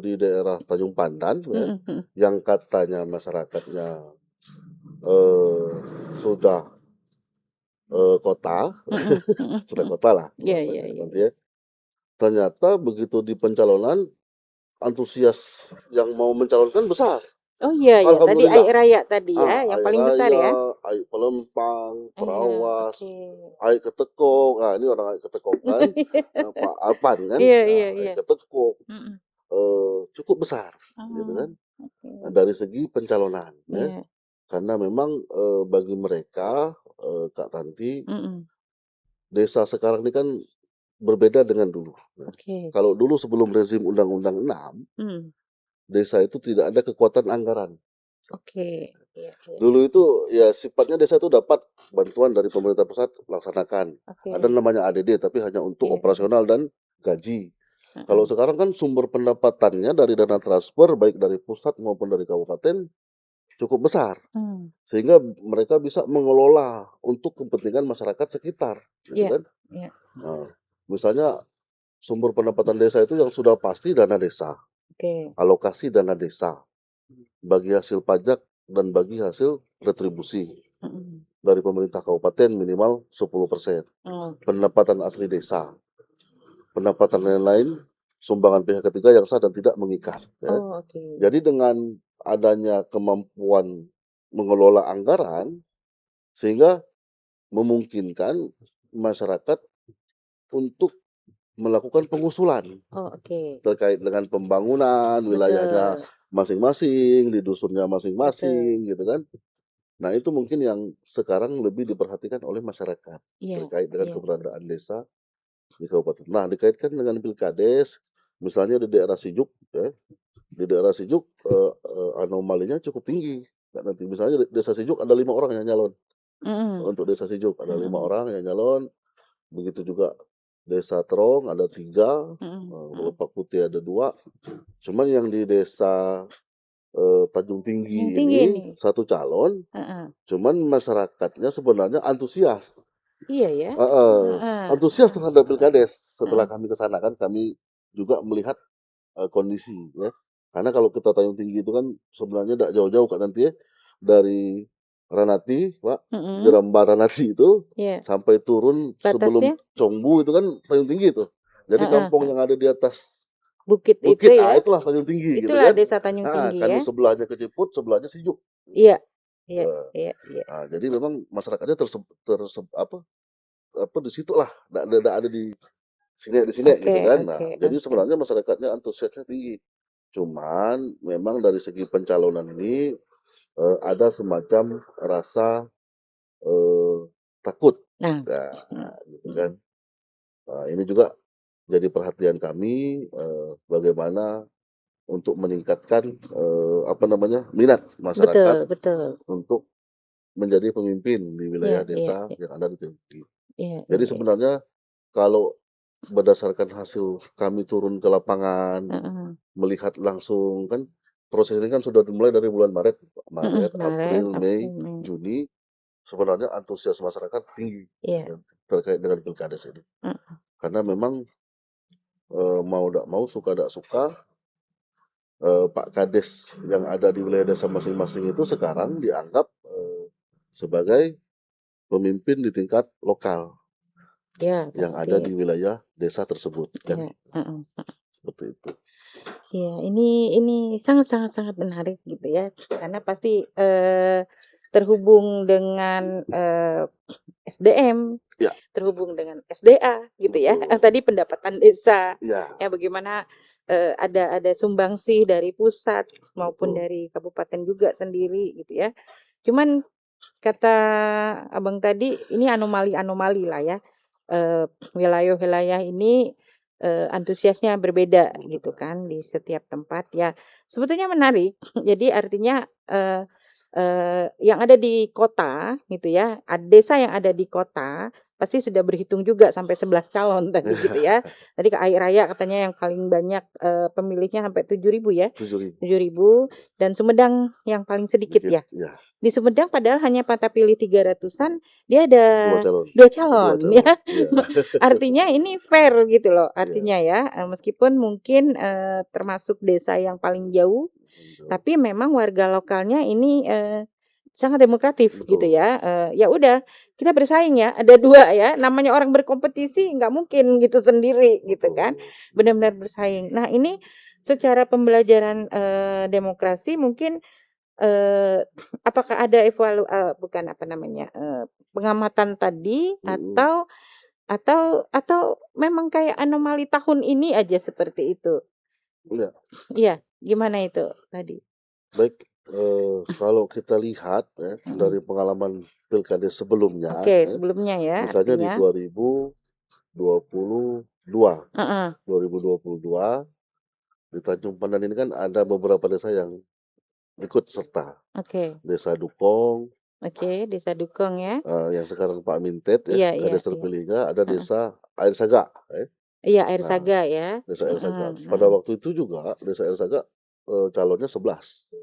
di daerah Tanjung Pandan, ya, yang katanya masyarakatnya sudah kota, sudah kota lah, ya. Ternyata begitu di pencalonan, antusias yang mau mencalonkan besar. Oh iya, tadi air raya tadi ya, yang paling besar ya. Aik Pelempang, Iya, Perawas, oke. Aik Ketekok. Nah, ini orang Aik Ketekok kan, Pak Alpan kan. Iya Nah, iya iya. Aik Ketekok Mhm. cukup besar gitu Oh, kan. Nah, oke. dari segi pencalonan ya. Iya, Karena memang bagi mereka Kak Tanti, mhm, desa sekarang ini kan berbeda dengan dulu. Nah, oke. kalau dulu sebelum rezim Undang-Undang 6, Mmm, desa itu tidak ada kekuatan anggaran. oke. Iya iya. Dulu itu ya sifatnya desa itu dapat bantuan dari pemerintah pusat laksanakan. Ada Oke. namanya ADD tapi hanya untuk Iya iya. operasional dan gaji. Kalau Heeh. sekarang kan sumber pendapatannya dari dana transfer baik dari pusat maupun dari kabupaten cukup besar. Mmm, Sehingga mereka bisa mengelola untuk kepentingan masyarakat sekitar, gitu iya kan. iya. Nah, misalnya sumber pendapatan desa itu yang sudah pasti dana desa, Oke. alokasi dana desa, bagi hasil pajak dan bagi hasil retribusi Mhm. dari pemerintah kabupaten minimal 10%. Oke. Pendapatan asli desa, pendapatan lain-lain, sumbangan pihak ketiga yang sah dan tidak mengikat. Ya. Oh, oke. Jadi dengan adanya kemampuan mengelola anggaran, sehingga memungkinkan masyarakat untuk melakukan pengusulan Oh, oke. terkait dengan pembangunan wilayahnya Betul masing-masing, di dusunnya betul. masing-masing, gitu kan. Nah, itu mungkin yang sekarang lebih diperhatikan oleh masyarakat Iya terkait dengan iya. keberadaan desa di kabupaten. Nah, dikaitkan dengan Pilkades, misalnya di daerah Sijuk, ya, di daerah Sijuk anomalinya cukup tinggi. Nah, nanti misalnya di desa Sijuk ada 5 orang yang nyalon. Mhm Untuk desa Sijuk ada lima mhm orang yang nyalon. Begitu juga desa Terong ada 3, mhm mhm. Belepak Putih ada 2. Cuman yang di desa Tanjung Yang Tinggi tinggi ini nih. satu calon, Heeh. cuman masyarakatnya sebenarnya antusias. Iya ya? Heeh, Heeh antusias heeh terhadap Pilkades. Setelah heeh. kami ke sana kan kami juga melihat kondisi ya. Karena kalau kita Tanjung Tinggi itu kan sebenarnya tidak jauh-jauh Kak nanti ya, dari Ranati, Pak, Mhm. Jerambar Ranati itu Iya. sampai turun sebelum Batasnya? Congbu itu kan Tanjung Tinggi itu. Jadi Heeh kampung heeh. yang ada di atas Bukit itu bukit, ya? itulah Tanjung Tinggi gitu Itulah kan. Desa Tanjung Heeh, Tinggi kan ya? sebelahnya Keciput, sebelahnya Sijuk. Iya iya Eee, iya iya. jadi memang masyarakatnya apa apa di situlah, ndak ada di sini Oke gitu kan. oke Nah, jadi oke. sebenarnya masyarakatnya antusiasnya tinggi. Cuman memang dari segi pencalonan ini ada semacam rasa takut. Nah, mhm Nah, gitu mhm. kan. Nah, ini juga jadi perhatian kami bagaimana untuk meningkatkan apa namanya, minat masyarakat Betul betul. untuk menjadi pemimpin di Iya wilayah iya desa iya. yang ada di Tempi. Iya Jadi iya iya. sebenarnya kalau berdasarkan hasil kami turun ke lapangan, Heeh. melihat langsung kan proses ini kan sudah dimulai dari bulan Maret, Mhm. Maret, April, Mei, April, Mei. Juni, sebenarnya antusias masyarakat tinggi Iya. terkait dengan Pilkades ini. Mhm. Karena memang mau tidak mau, suka tidak suka, Pak Kades yang ada di wilayah desa masing-masing itu sekarang dianggap sebagai pemimpin di tingkat lokal Iya yang pasti. ada di wilayah desa tersebut kan, Iya. Heeh. seperti itu. Iya, ini sangat sangat sangat menarik gitu ya, karena pasti, terhubung dengan, SDM, Ya, terhubung dengan SDA gitu ya, betul. tadi pendapatan desa, Iya, ya bagaimana, ada sumbangsih dari pusat maupun betul. dari kabupaten juga sendiri gitu ya. Cuman kata Abang tadi ini anomali-anomali lah ya, wilayah-wilayah ini, antusiasnya berbeda gitu Berbeda. kan di setiap tempat ya. Sebetulnya menarik, jadi artinya, yang ada di kota gitu ya, desa yang ada di kota pasti sudah berhitung juga sampai 11 calon tadi gitu ya. Tadi ke Air Raya katanya yang paling banyak, pemilihnya sampai 7.000 ya, 7.000 7.000 dan Sumedang yang paling sedikit sedikit, ya? ya, Di Sumedang padahal hanya patah pilih 300-an, dia ada 2 calon 2 2 calon ya. calon, iya. Artinya ini fair gitu loh, Iya, artinya ya, meskipun mungkin, termasuk desa yang paling jauh, betul, tapi memang warga lokalnya ini, sangat demokratif gitu betul, ya, ya udah kita bersaing ya, ada 2 ya, namanya orang berkompetisi nggak mungkin gitu sendiri gitu betul. kan, benar-benar bersaing. Nah ini secara pembelajaran, demokrasi mungkin apakah ada bukan apa namanya, pengamatan tadi Mm-mm. atau memang kayak anomali tahun ini aja seperti itu? Ya, Iya, gimana itu tadi? baik. Kalau kita lihat ya, Mhm. dari pengalaman pilkada sebelumnya, Oke, ya, sebelumnya ya misalnya di artinya. 2022, Heeh, 2022 di Tanjung Pandan ini kan ada beberapa desa yang ikut serta. oke. Desa Dukong, Oke, Desa Dukong ya. yang sekarang Pak Mintet ya, Iya iya kades iya. terpilihnya, ada Heeh. desa Air Saga, Iya, Air Nah, Saga ya. desa Air Saga. Heeh Pada heeh. waktu itu juga desa Air Saga calonnya 11.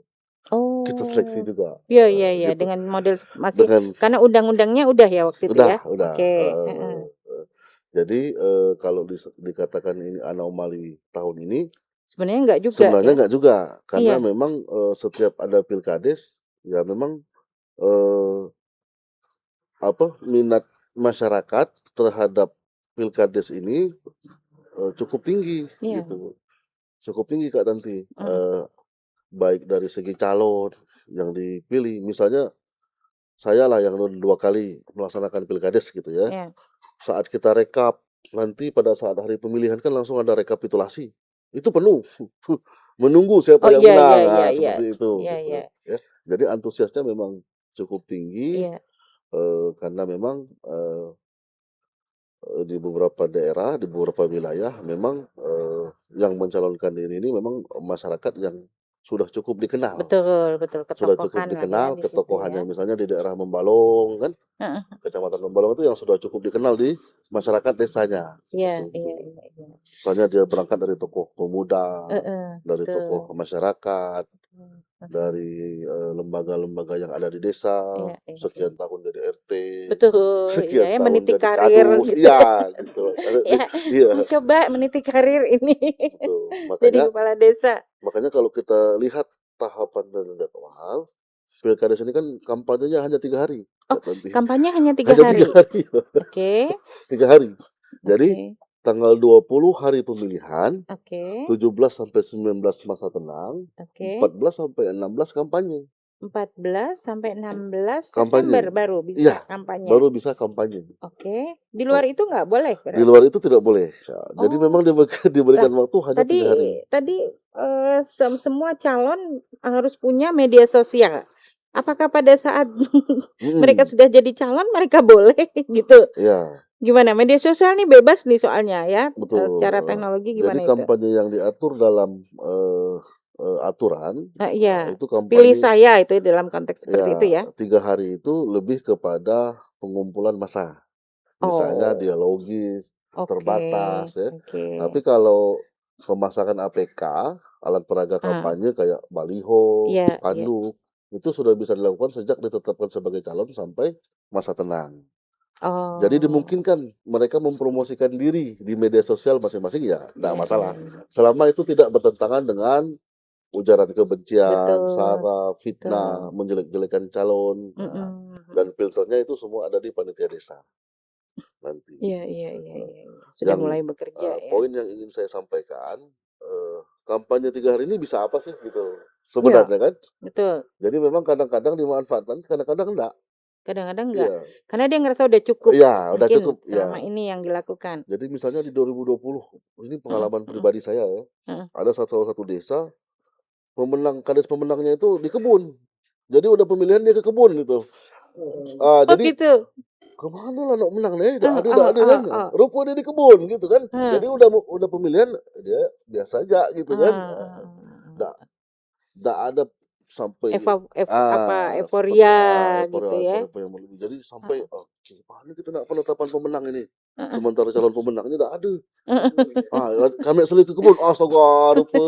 Kita seleksi Oh. juga, Iya iya iya, gitu. dengan model masih Dengan karena undang-undangnya udah ya waktu itu ya? udah. Oke, heeh. Jadi kalau dikatakan ini anomali tahun ini, Sebenarnya enggak juga sebenarnya ya? enggak juga, karena Iya, memang setiap ada pilkades, ya memang eh, minat masyarakat terhadap pilkades ini cukup tinggi, iya. gitu. Cukup tinggi Kak Tanti. Heeh. Baik dari segi calon yang dipilih, misalnya saya lah yang udah 2 kali melaksanakan pilkades gitu ya. Iya. Saat kita rekap, nanti pada saat hari pemilihan kan langsung ada rekapitulasi. Itu penuh. Menunggu siapa Oh, yang iya iya menang, iya iya. seperti itu Iya gitu iya. ya. Jadi antusiasnya memang cukup tinggi, Iya. karena memang, di beberapa daerah, di beberapa wilayah memang, yang mencalonkan diri ini memang masyarakat yang sudah cukup dikenal. Betul betul, Sudah cukup ketokohan lah ya dikenal di situ ya. ketokohannya, misalnya di daerah Membalong kan, Heeh. Kecamatan Membalong itu yang sudah cukup dikenal di masyarakat desanya, Iya seperti iya itu. iya iya. Misalnya dia berangkat dari tokoh pemuda, Heeh, dari tokoh betul. masyarakat, Heeh. dari, lembaga-lembaga yang ada di desa, Iya iya iya. sekian tahun jadi RT, Betul, iya sekian ya tahun meniti jadi karir kadus, gitu ya. iya gitu. Ya, Iya, mencoba meniti karir ini betul. jadi Makanya kepala desa. makanya kalau kita lihat tahapan dan jadwal, pilkades ini kan kampanyenya hanya 3 hari, Oh, Kak Tanti. kampanye hanya 3 Hanya 3 hari? hari, Oke 3 hari. Jadi oke tanggal 20 hari pemilihan, oke 17 sampai 19 masa tenang, oke. 14 sampai 16 kampanye. 14 sampai 16 Kampanye. September baru bisa Iya, kampanye? baru bisa kampanye. Oke, di luar Oh, itu nggak boleh di berarti? luar itu tidak boleh. Ya, jadi Oh, memang lah diberikan waktu hanya tadi 3 hari. tadi, semua calon harus punya media sosial. Apakah pada saat mereka Mhm, sudah jadi calon mereka boleh gitu? iya, Gimana? Media sosial nih bebas nih soalnya ya, betul, secara teknologi jadi gimana itu? kampanye yang diatur dalam, aturan, Iya, itu pilih kampanye saya itu dalam konteks seperti itu ya ya? 3 hari itu lebih kepada pengumpulan massa. Misalnya Oh, dialogis, oke terbatas ya. oke. Tapi kalau pemasangan APK, alat peraga Ah, kampanye kayak baliho, iya iya. spanduk, itu sudah bisa dilakukan sejak ditetapkan sebagai calon sampai masa tenang. Jadi Oh, dimungkinkan mereka mempromosikan diri di media sosial masing-masing ya, tidak iya iya masalah. iya. Selama itu tidak bertentangan dengan ujaran kebencian, Betul sara, betul. fitnah, menjelek-jelekan calon, nah, Mhm dan mhm. filternya itu semua ada di panitia desa nanti. Iya iya iya Nah, iya iya. Sudah yang mulai bekerja ya? poin yang ingin saya sampaikan, kampanye 3 hari ini bisa apa sih gitu, Iya, sebenarnya kan. betul. Jadi memang kadang-kadang dimanfaatkan, kadang-kadang enggak. Kadang-kadang enggak. Iya, Karena dia ngerasa udah cukup iya udah cukup, mungkin iya. selama ini yang dilakukan. Jadi misalnya di 2020, ini Mhm pengalaman mhm pribadi saya ya, mhm. ada salah satu desa, kades pemenangnya itu di kebun. Jadi udah pemilihan dia ke kebun gitu. Oh Jadi gitu? kemana lah nak menang nih, Oh ndak oh ada kan. oh oh. Rupanya dia di kebun gitu kan. Heeh. Jadi udah pemilihan dia biasa aja gitu kan. Heeh heeh Ndak ndak ada sampai Apa, seperti euforia gitu euforia ya? euforia yang berlebih. Jadi sampai Heeh gimana kita nak penetapan pemenang ini. heeh. Sementara calon pemenangnya ndak ada. Heeh. Kami asli ke kebun, astaga rupa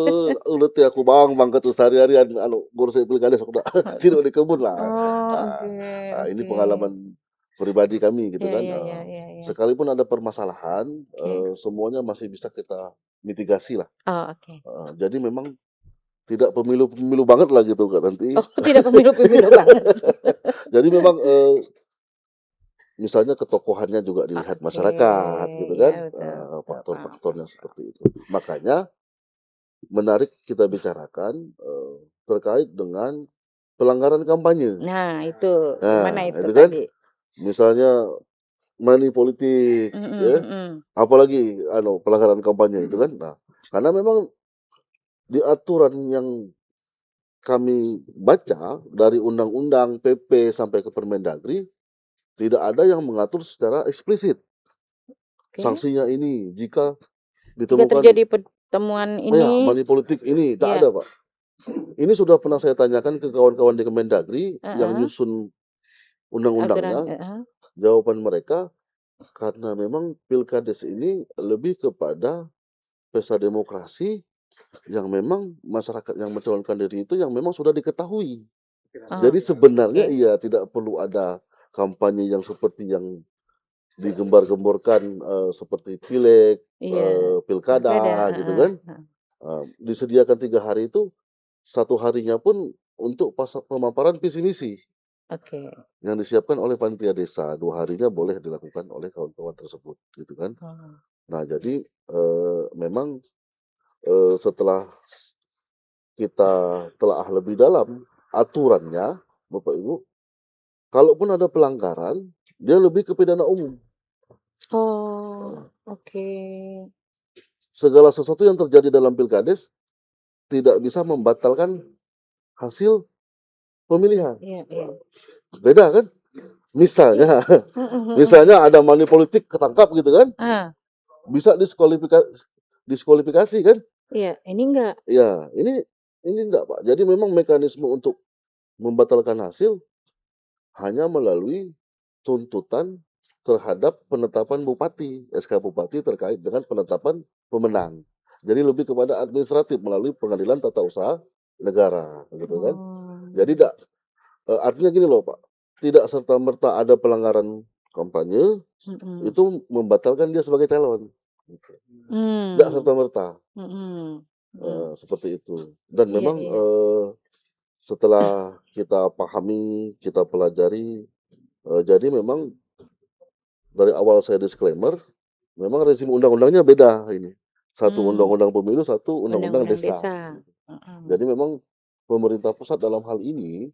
ulet teh aku bang ke tuh sehari-harian ngurus pilkades aku dak tidur di kebun lah. Oh, Ah, oke ini oke. pengalaman pribadi kami gitu Ya kan. ya ya ya ya. Sekalipun ada permasalahan, Oke. semuanya masih bisa kita mitigasi lah. Oh, oke. Jadi memang tidak pemilu-pemilu banget lah gitu Kak Tanti. Oh, tidak pemilu-pemilu banget. Jadi memang, misalnya ketokohannya juga dilihat Oke, masyarakat gitu ya kan, betul betul, paham faktor-faktornya paham paham. seperti itu. Makanya menarik kita bicarakan, terkait dengan pelanggaran kampanye. Nah, itu gimana Nah, itu itu kan tadi? misalnya money politik, Mhm, ya, mhm. apalagi pelanggaran kampanye itu kan. Nah, karena memang di aturan yang kami baca dari undang-undang, PP sampai ke Permendagri tidak ada yang mengatur secara eksplisit Oke. sanksinya ini jika Jika ditemukan terjadi pertemuan ya ini, money politik ini tak ya, ada, Pak. Ini sudah pernah saya tanyakan ke kawan-kawan di Kemendagri yang heeh, nyusun aturan, undang-undangnya. heeh. Jawaban mereka karena memang Pilkades ini lebih kepada pesta demokrasi yang memang masyarakat yang mencalonkan diri itu yang memang sudah diketahui. Oh, Jadi sebenarnya oke. iya tidak perlu ada kampanye yang seperti yang digembar-gemborkan seperti pileg, Iya, pilkada, pilkada gitu heeh, kan. heeh. Disediakan 3 hari itu, 1 harinya pun untuk pemaparan visi misi Oke. yang disiapkan oleh panitia desa. 2 harinya boleh dilakukan oleh kawan-kawan tersebut, gitu kan. Oh, Nah, jadi memang setelah kita telaah lebih dalam aturannya, Bapak Ibu, kalaupun ada pelanggaran, dia lebih ke pidana umum. oh, oke. Segala sesuatu yang terjadi dalam Pilkades tidak bisa membatalkan hasil pemilihan. Iya, iya. Beda kan? Misalnya, Mhm, mhm. misalnya ada money politik ketangkap gitu kan, Ah, bisa diskualifikasi kan? iya, ini enggak. Ya, ini enggak, Pak. Jadi memang mekanisme untuk membatalkan hasil hanya melalui tuntutan terhadap penetapan bupati, SK bupati terkait dengan penetapan pemenang. Jadi lebih kepada administratif melalui Pengadilan Tata Usaha Negara, gitu kan. Oh, Jadi artinya gini loh, Pak. Tidak serta-merta ada pelanggaran kampanye mhm. itu membatalkan dia sebagai calon. Tidak Mmm, serta-merta mhm, mhm. seperti itu. Dan Iya, memang iya. setelah kita pahami, kita pelajari, jadi memang dari awal saya disclaimer, memang rezim undang-undangnya beda ini. Satu Mmm, undang-undang pemilu, satu undang-undang undang-undang desa. desa. Mhm. Jadi memang pemerintah pusat dalam hal ini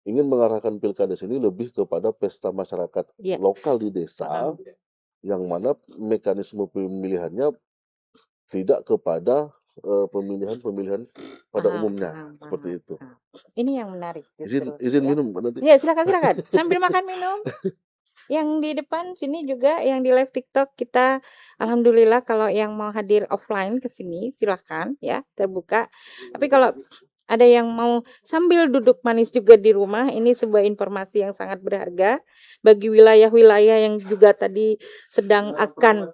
ingin mengarahkan Pilkades ini lebih kepada pesta masyarakat Iya, lokal di desa, heeh. yang mana mekanisme pemilihannya tidak kepada pemilihan-pemilihan pada Paham, umumnya, paham, paham, seperti itu. paham. Ini yang menarik Izin justru, izin ya. minum Mbak, nanti. Iya, silakan, silakan. Sambil makan minum. Yang di depan sini juga yang di live TikTok kita alhamdulillah kalau yang mau hadir offline ke sini silahkan ya, terbuka. Tapi kalau ada yang mau sambil duduk manis juga di rumah, ini sebuah informasi yang sangat berharga bagi wilayah-wilayah yang juga tadi sedang akan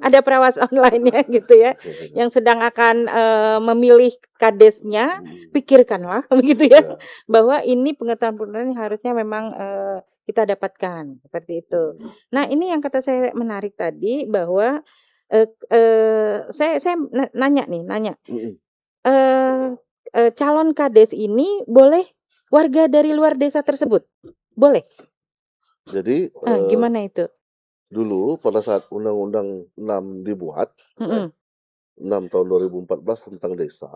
ada pengawas online-nya gitu ya, yang sedang akan, memilih kadesnya, pikirkanlah begitu ya, Ya. bahwa ini pengetahuan-pengetahuan yang harusnya memang, kita dapatkan, seperti itu. Nah, ini yang kata saya menarik tadi bahwa, saya nanya nih, Mhm. eee calon kades ini boleh warga dari luar desa tersebut? Boleh? Jadi Gimana itu? dulu pada saat Undang-Undang 6 dibuat, ya, Mhm, 6 tahun 2014 tentang desa,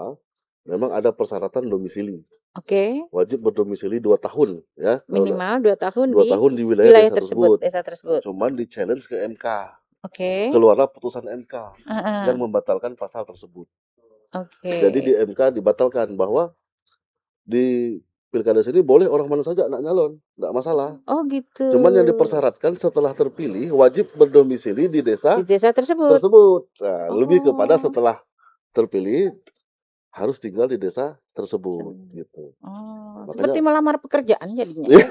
memang ada persyaratan domisili. oke. Wajib berdomisili 2 tahun ya, kalau Minimal 2 tahun 2 di tahun di wilayah wilayah desa tersebut, tersebut. desa tersebut. Cuman di-challenge ke MK. Oke. Keluarlah putusan MK yang Heeh, membatalkan pasal tersebut. oke. Jadi di MK dibatalkan bahwa di Pilkades ini boleh orang mana saja nak nyalon, enggak masalah. Oh gitu. Cuman yang dipersyaratkan setelah terpilih wajib berdomisili di Di desa desa tersebut? tersebut. Nah, lebih kepada Oh. setelah terpilih harus tinggal di desa tersebut gitu. Oh, seperti Makanya melamar pekerjaan jadinya ya?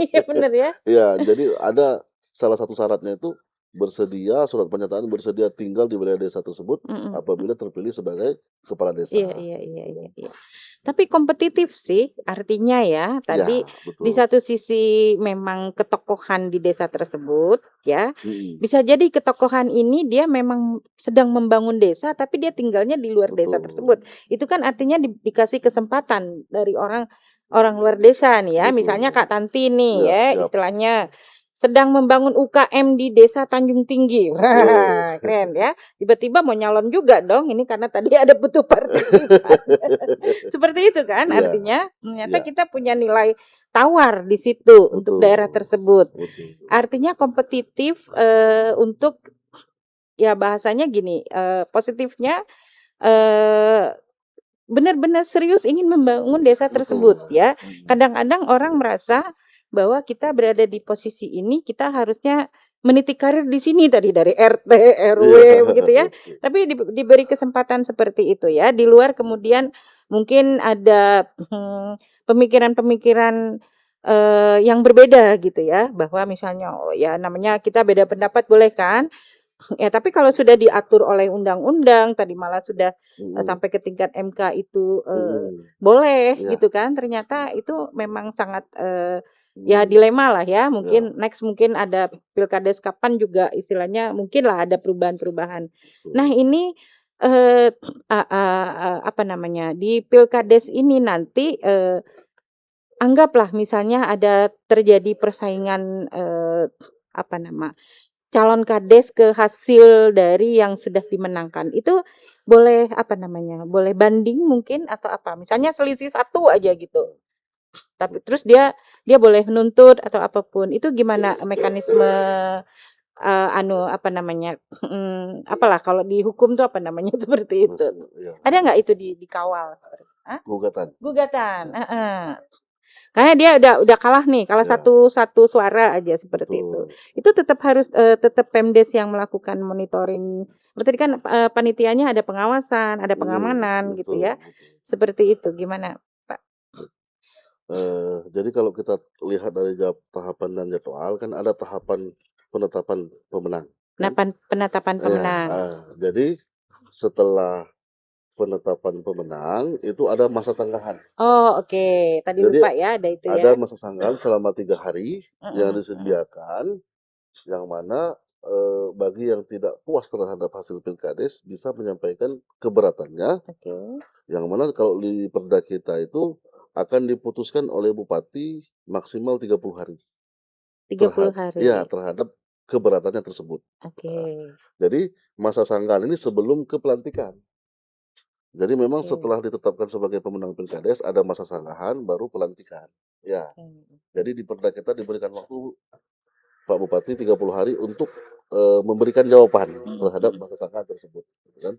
Iya bener ya? ya, jadi ada salah satu syaratnya itu surat pernyataan bersedia tinggal di wilayah desa tersebut Mhm. apabila terpilih sebagai kepala Iya, desa. iya, iya, iya, iya. Tapi kompetitif sih artinya ya, tadi Ya, di betul. satu sisi memang ketokohan di desa tersebut ya, Mhm, bisa jadi ketokohan ini dia memang sedang membangun desa tapi dia tinggalnya di luar desa betul. tersebut. Itu kan artinya dikasih kesempatan dari orang orang luar desa nih ya, misalnya Betul. Kak Tanti nih Ya, ya siap. istilahnya. sedang membangun UKM di Desa Tanjung Tinggi. Wah, keren ya. Tiba-tiba mau nyalon juga dong. Ini karena tadi ada butuh partisipan. Seperti itu kan Iya, artinya ternyata iya, kita punya nilai tawar di situ untuk daerah betul, tersebut. betul. Artinya kompetitif untuk ya bahasanya gini, positifnya benar-benar serius ingin membangun desa tersebut Betul. ya. Kadang-kadang orang merasa bahwa kita berada di posisi ini kita harusnya meniti karir di sini tadi dari RT, RW Iya, begitu ya. betul. Tapi diberi kesempatan seperti itu ya. Di luar kemudian mungkin ada pemikiran-pemikiran yang berbeda gitu ya, bahwa misalnya oh ya namanya kita beda pendapat boleh kan? Ya, tapi kalau sudah diatur oleh undang-undang, tadi malah sudah sampai ke tingkat MK itu boleh Iya. gitu kan. Ternyata itu memang sangat ya dilema lah ya. Mungkin next mungkin ada Pilkades kapan juga istilahnya mungkin lah ada perubahan-perubahan. Nah, ini apa namanya? Di Pilkades ini nanti anggaplah misalnya ada terjadi persaingan apa nama? Calon kades ke hasil dari yang sudah dimenangkan. Itu boleh apa namanya, boleh banding mungkin atau apa, misalnya selisih 1 aja gitu. Tapi terus dia boleh menuntut atau apapun. Itu gimana mekanisme, apa namanya, apalah kalau di hukum tuh apa namanya, seperti itu. Iya. Ada nggak itu dikawal? Gugatan. Gugatan, heeh. Karena dia udah kalah nih, kalah Ya. satu suara aja seperti itu. Itu tetap harus tetap Pemdes yang melakukan monitoring. Berarti kan panitianya ada pengawasan, ada pengamanan gitu ya. Betul. Seperti itu. Gimana, Pak? Jadi kalau kita lihat dari tahapan dan jadwal kan ada tahapan penetapan pemenang. Penetapan Ya, pemenang. jadi setelah penetapan pemenang itu ada masa sanggahan. Oh, oke. Tadi Jadi lupa ya ada itu ada ya. masa sanggahan selama 3 hari yang disediakan, yang mana bagi yang tidak puas terhadap hasil Pilkades bisa menyampaikan keberatannya, Oke. yang mana kalau di Perda kita itu akan diputuskan oleh Bupati maksimal 30 hari. 30 hari. Iya, terhadap keberatannya tersebut. Oke. Jadi masa sanggahan ini sebelum ke pelantikan. Jadi memang setelah ditetapkan sebagai pemenang Pilkades ada masa sanggahan baru pelantikan. Ya. Jadi di Perda kita diberikan waktu Pak Bupati 30 hari untuk memberikan jawaban terhadap masa sanggahan tersebut, gitu kan.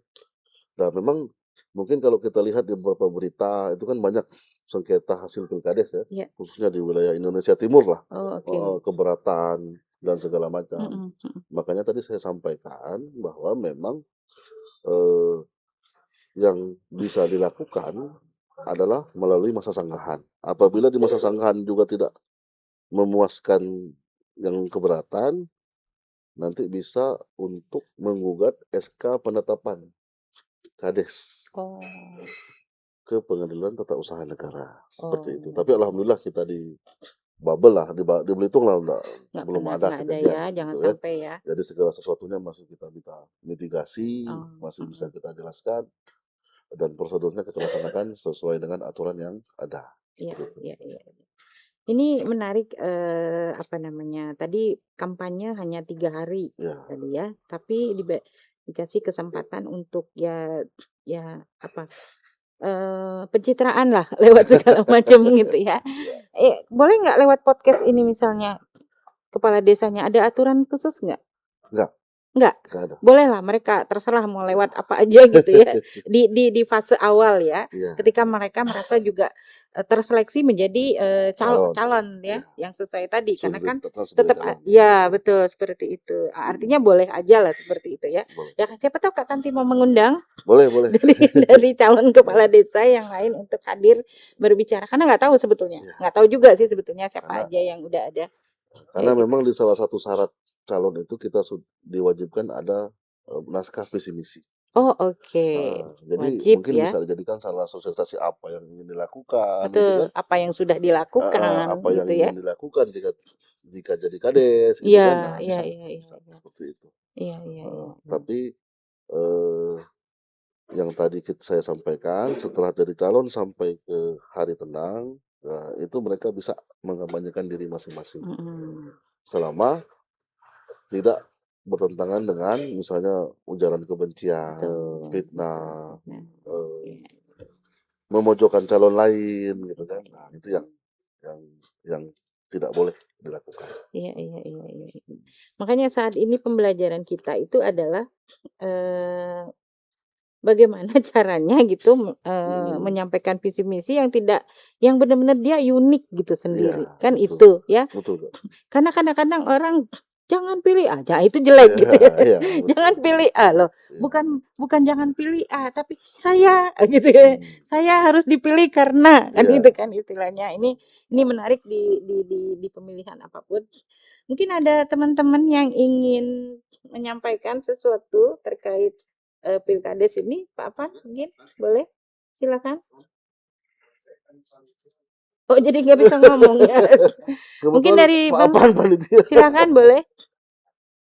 Nah, memang mungkin kalau kita lihat di beberapa berita itu kan banyak sengketa hasil Pilkades ya, khususnya di wilayah Indonesia Timur lah. Oh, oke. Keberatan dan segala macam. Makanya tadi saya sampaikan bahwa memang yang bisa dilakukan adalah melalui masa sanggahan. Apabila di masa sanggahan juga tidak memuaskan yang keberatan, nanti bisa untuk menggugat SK penetapan Kades ke Pengadilan Tata Usaha Negara seperti itu. Tapi alhamdulillah kita di bubble lah di Belitung lah belum ada kejadian ya, jangan gitu sampai ya. Jadi segala sesuatunya masih kita mitigasi, masih bisa kita jelaskan dan prosedurnya kita laksanakan sesuai dengan aturan yang ada. Iya. Ini menarik apa namanya? Tadi kampanye hanya 3 hari tadi ya, tapi dikasih kesempatan untuk ya apa? Pencitraan lah lewat segala macam gitu ya. Boleh nggak lewat podcast ini misalnya kepala desanya ada aturan khusus nggak? Enggak. Boleh lah mereka terserah mau lewat apa aja gitu ya. Di fase awal ya. Ketika mereka merasa juga terseleksi menjadi calon ya yang sesuai tadi karena kan tetap ya betul seperti itu. Artinya boleh aja lah seperti itu ya. Ya siapa tahu Kak Tanti mau mengundang boleh dari calon kepala desa yang lain untuk hadir berbicara karena nggak tahu sebetulnya. Nggak tahu juga sih sebetulnya siapa aja yang udah ada. Karena memang di salah satu syarat calon itu kita diwajibkan ada naskah visi misi. Oh, oke. Jadi Wajib mungkin ya. bisa dijadikan salah sosialisasi apa yang ingin dilakukan, Betul, gitu kan? apa yang sudah dilakukan Apa yang gitu ya. ingin dilakukan jika jadi kades, gitu Iya, kan? Nah, iya. bisa seperti itu. Iya. Tapi yang tadi saya sampaikan setelah jadi calon sampai ke hari tenang, itu mereka bisa mengkampanyekan diri masing-masing. selama tidak bertentangan dengan misalnya ujaran kebencian, Betul. fitnah, Nah, eh, iya. memojokkan calon lain gitu kan. Nah, itu yang yang tidak boleh dilakukan. Iya, iya, iya, iya. Makanya saat ini pembelajaran kita itu adalah eh, bagaimana caranya gitu menyampaikan visi misi yang benar-benar dia unik gitu Iya, sendiri kan betul. itu ya. Betul, Kak. Karena kadang-kadang orang jangan pilih A, nah itu jelek gitu ya. Iya, Jangan betul. pilih A loh. Iya. Bukan jangan pilih A, tapi saya gitu ya. Hmm. Saya harus dipilih karena kan Iya. itu kan istilahnya. Ini menarik di pemilihan apapun. Mungkin ada teman-teman yang ingin menyampaikan sesuatu terkait Pilkades ini, Pak Afan, mungkin boleh? Silakan. Oh, jadi nggak bisa ngomong ya. Mungkin Kebetulan dari Pak Bang, Apaan panitia. silakan boleh?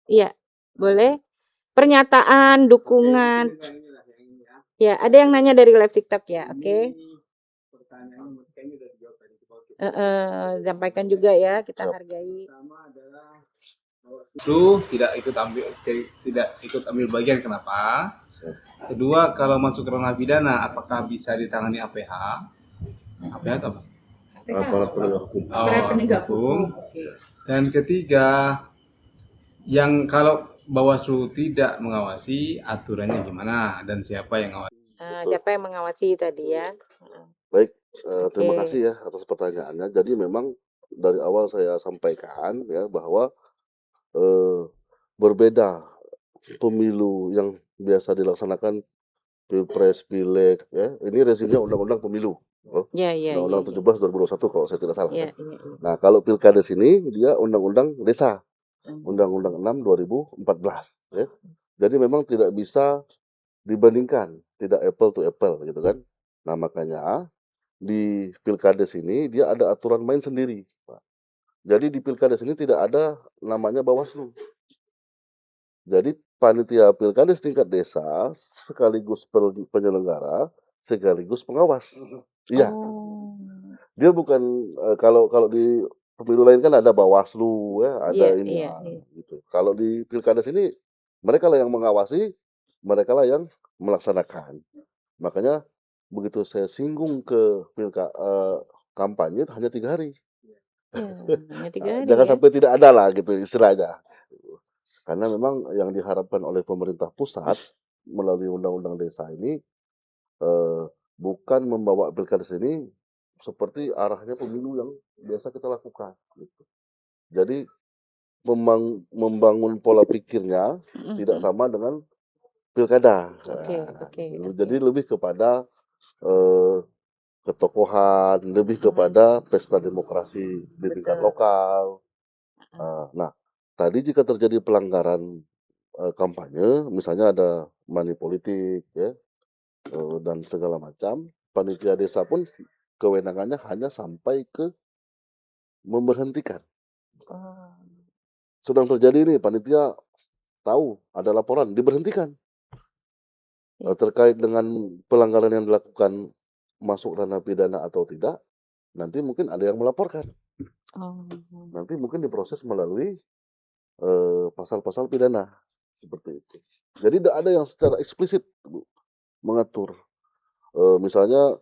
Iya, boleh. Pernyataan, dukungan. Ya, ada yang nanya dari live TikTok ya, oke. Sampaikan juga ya, kita Siap. hargai. Itu tidak ikut ambil bagian, kenapa? Kedua, kalau masuk ranah pidana apakah bisa ditangani APH? APH itu apa? Aparat penegak hukum. Aparat penegak hukum. Dan ketiga, yang kalau Bawaslu tidak mengawasi, aturannya gimana dan siapa yang mengawasi? Siapa yang mengawasi tadi ya? Baik, terima Oke. kasih ya atas pertanyaannya. Jadi memang dari awal saya sampaikan ya bahwa berbeda pemilu yang biasa dilaksanakan Pilpres, Pileg ya. Ini rezimnya Undang-Undang Pemilu. Ya, ya, ya, Undang-Undang ya. 17 2021 kalau saya tidak salah. Ya, Ya. ya, ya. Nah, kalau Pilkades ini dia Undang-Undang Desa. Hmm. Undang-Undang 6 2014 ya. Jadi memang tidak bisa dibandingkan, tidak apple to apple gitu kan. Nah, makanya di Pilkades ini dia ada aturan main sendiri, Pak. Jadi di Pilkades ini tidak ada namanya Bawaslu. Jadi panitia Pilkades tingkat desa sekaligus penyelenggara, sekaligus pengawas. Iya, Oh. dia bukan kalau kalau di pemilu lain kan ada Bawaslu ya, ada Iya, ini iya, ya, iya. gitu. Kalau di Pilkades ini mereka lah yang mengawasi, mereka lah yang melaksanakan. Makanya begitu saya singgung ke kampanye hanya 3 hari. Ya, hanya 3 hari Jangan ya. sampai tidak ada lah gitu istilahnya. Karena memang yang diharapkan oleh pemerintah pusat melalui undang-undang desa ini bukan membawa pilkades ini seperti arahnya pemilu yang biasa kita lakukan. Gitu. Jadi membangun pola pikirnya tidak sama dengan pilkada. Oke, Nah, oke, gitu. oke. Jadi lebih kepada ketokohan, lebih kepada pesta demokrasi di tingkat Betul. lokal. Nah, tadi jika terjadi pelanggaran kampanye, misalnya ada money politik ya dan segala macam, panitia desa pun kewenangannya hanya sampai ke memberhentikan. Oh. Sedang terjadi nih, panitia tahu ada laporan, diberhentikan. Terkait dengan pelanggaran yang dilakukan masuk ranah pidana atau tidak, nanti mungkin ada yang melaporkan. Oh. Nanti mungkin diproses melalui pasal-pasal pidana seperti itu. Jadi tidak ada yang secara eksplisit mengatur. Misalnya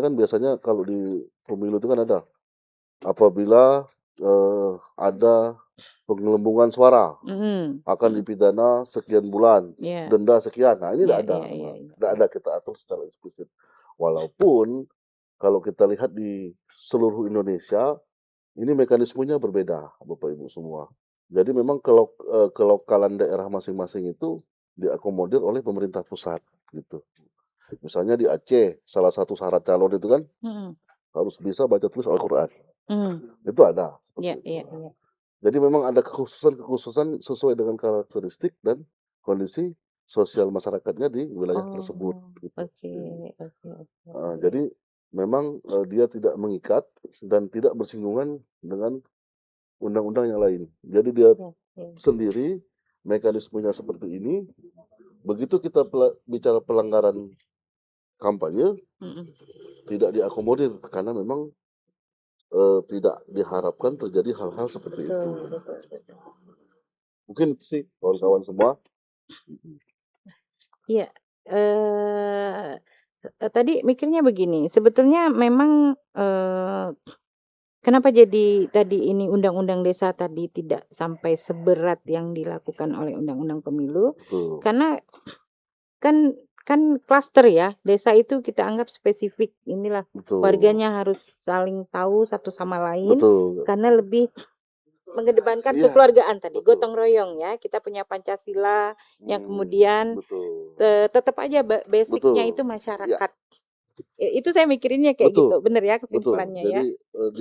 kan biasanya kalau di pemilu itu kan ada apabila ada penggelembungan suara akan dipidana sekian bulan, Yeah. denda sekian. Nah ini tidak ada, Yeah. ada kita atur secara eksplisit. Walaupun kalau kita lihat di seluruh Indonesia ini mekanismenya berbeda, Bapak Ibu semua. Jadi memang kelokalan daerah masing-masing itu diakomodir oleh pemerintah pusat gitu. Misalnya di Aceh, salah satu syarat calon itu kan harus bisa baca tulis Al-Quran. Itu ada. Iya. Jadi memang ada kekhususan sesuai dengan karakteristik dan kondisi sosial masyarakatnya di wilayah tersebut. Gitu. Oke. Jadi memang dia tidak mengikat dan tidak bersinggungan dengan undang-undang yang lain. Jadi dia sendiri mekanismenya seperti ini. Begitu kita bicara pelanggaran kampanye tidak diakomodir karena memang tidak diharapkan terjadi hal-hal seperti itu. betul. Mungkin itu sih kawan-kawan semua. Iya, tadi mikirnya begini, sebetulnya memang, kenapa jadi tadi ini undang-undang desa tadi tidak sampai seberat yang dilakukan oleh undang-undang pemilu, Betul, karena kan kan klaster ya, desa itu kita anggap spesifik, inilah betul, warganya harus saling tahu satu sama lain, betul. karena lebih mengedepankan Iya, kekeluargaan tadi, betul. gotong royong ya, kita punya Pancasila yang kemudian Betul, tetap aja basicnya betul. itu Ya, masyarakat. Itu saya mikirinnya kayak gitu, betul, bener ya betul. kesimpulannya ya? Jadi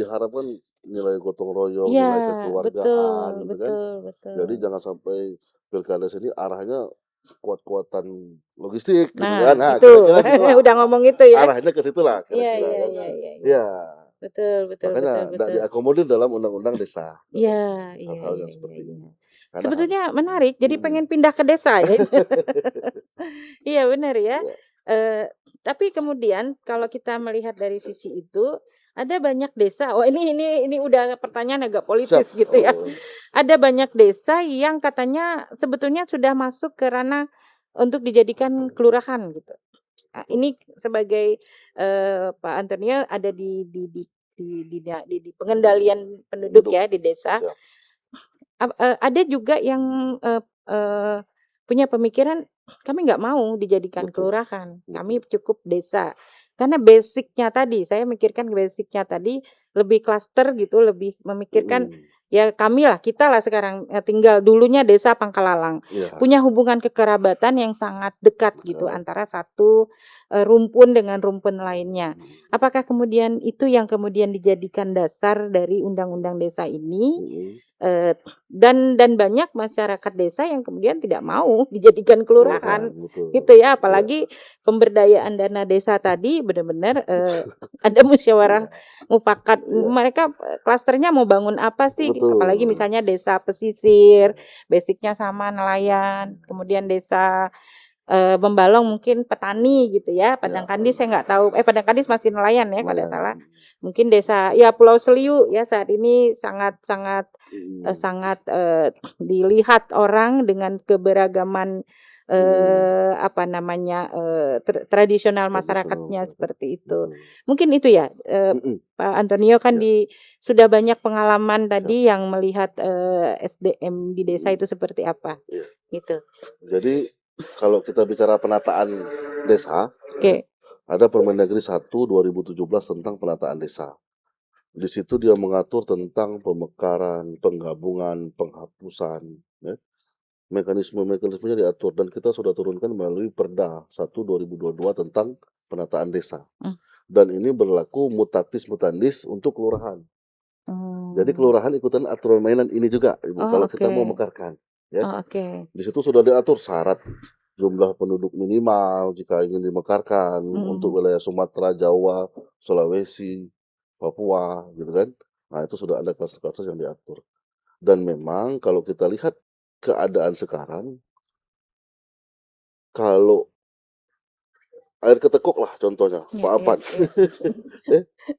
diharapkan nilai gotong royong, Iya, nilai betul, kekeluargaan, gitu kan. betul, Jadi betul. jangan sampai pilkada sini arahnya kuat-kuatan logistik, gitu Nah, kan. Nah, itu kira-kira gitulah. udah ngomong itu ya. Arahnya ke situ lah, Iya, kira-kira iya, kan. iya, iya, iya. Iya, Betul, betul, makanya betul, tidak betul. diakomodir dalam undang-undang desa. Iya, iya, Hal-hal iya, yang iya, seperti iya. ini. Karena Sebetulnya menarik, jadi pengen pindah ke desa ya. Iya benar ya. ya, Tapi kemudian kalau kita melihat dari sisi itu, ada banyak desa. Oh ini udah pertanyaan agak siap. politis gitu ya. Ada banyak desa yang katanya sebetulnya sudah masuk ke ranah untuk dijadikan kelurahan gitu. Ini sebagai Pak Antonio ada di pengendalian penduduk ya di desa. Siap. Ada juga yang punya pemikiran kami nggak mau dijadikan Betul, kelurahan, kami betul. cukup desa. Karena basicnya tadi, saya mikirkan basicnya tadi lebih klaster gitu, lebih memikirkan ya kami lah, kita lah sekarang tinggal dulunya desa Pangkalalang, Iya, punya hubungan kekerabatan yang sangat dekat gitu antara satu rumpun dengan rumpun lainnya. Apakah kemudian itu yang kemudian dijadikan dasar dari undang-undang desa ini? Dan banyak masyarakat desa yang kemudian tidak mau dijadikan kelurahan, betul. gitu ya. Apalagi pemberdayaan dana desa tadi benar-benar ada musyawarah mufakat. Iya. Mereka klasternya mau bangun apa sih? Betul. Apalagi misalnya desa pesisir, basicnya sama nelayan, kemudian desa Membalong mungkin petani gitu ya. Padang Kandis saya nggak tahu. Padang Kandis masih nelayan ya kalau tidak salah. Mungkin desa ya Pulau Seliu ya saat ini sangat dilihat orang dengan keberagaman apa namanya tradisional masyarakatnya seperti itu. Mungkin itu ya Pak Antonio kan sudah banyak pengalaman tadi yang melihat SDM di desa itu seperti apa gitu. Jadi kalau kita bicara penataan desa, ada Permendagri 1 2017 tentang penataan desa. Di situ dia mengatur tentang pemekaran, penggabungan, penghapusan, ya. Mekanisme-mekanismenya diatur dan kita sudah turunkan melalui Perda 1 2022 tentang penataan desa. Dan ini berlaku mutatis mutandis untuk kelurahan. Jadi kelurahan ikutan aturan mainan ini juga, Ibu, kalau kita mau mekarkan. Ya. Di situ sudah diatur syarat jumlah penduduk minimal jika ingin dimekarkan untuk wilayah Sumatera, Jawa, Sulawesi, Papua, gitu kan. Nah, itu sudah ada klaster-klaster yang diatur. Dan memang kalau kita lihat keadaan sekarang, kalau air ketekuk lah contohnya, Pak Apan,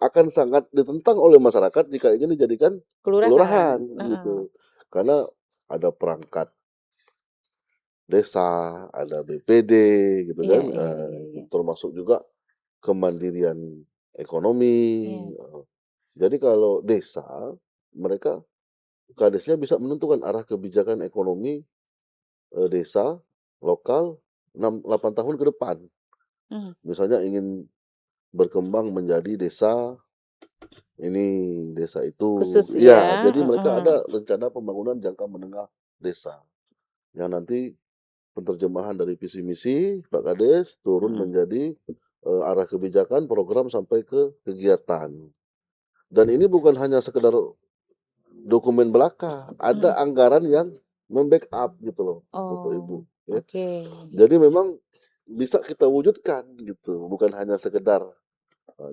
akan sangat ditentang oleh masyarakat jika ingin dijadikan kelurahan gitu. Karena ada perangkat desa, ada BPD gitu kan, termasuk juga kemandirian ekonomi. Jadi kalau desa, mereka kadesnya bisa menentukan arah kebijakan ekonomi desa lokal 8 tahun ke depan. Misalnya ingin berkembang menjadi desa ini, desa itu. Khusus ya, ya. jadi mereka ada rencana pembangunan jangka menengah desa. Yang nanti penerjemahan dari visi misi Pak Kades turun menjadi arah kebijakan program sampai ke kegiatan. Dan ini bukan hanya sekedar dokumen belaka, ada anggaran yang membackup gitu loh, Bapak Ibu. Ya. Jadi memang bisa kita wujudkan gitu, bukan hanya sekedar.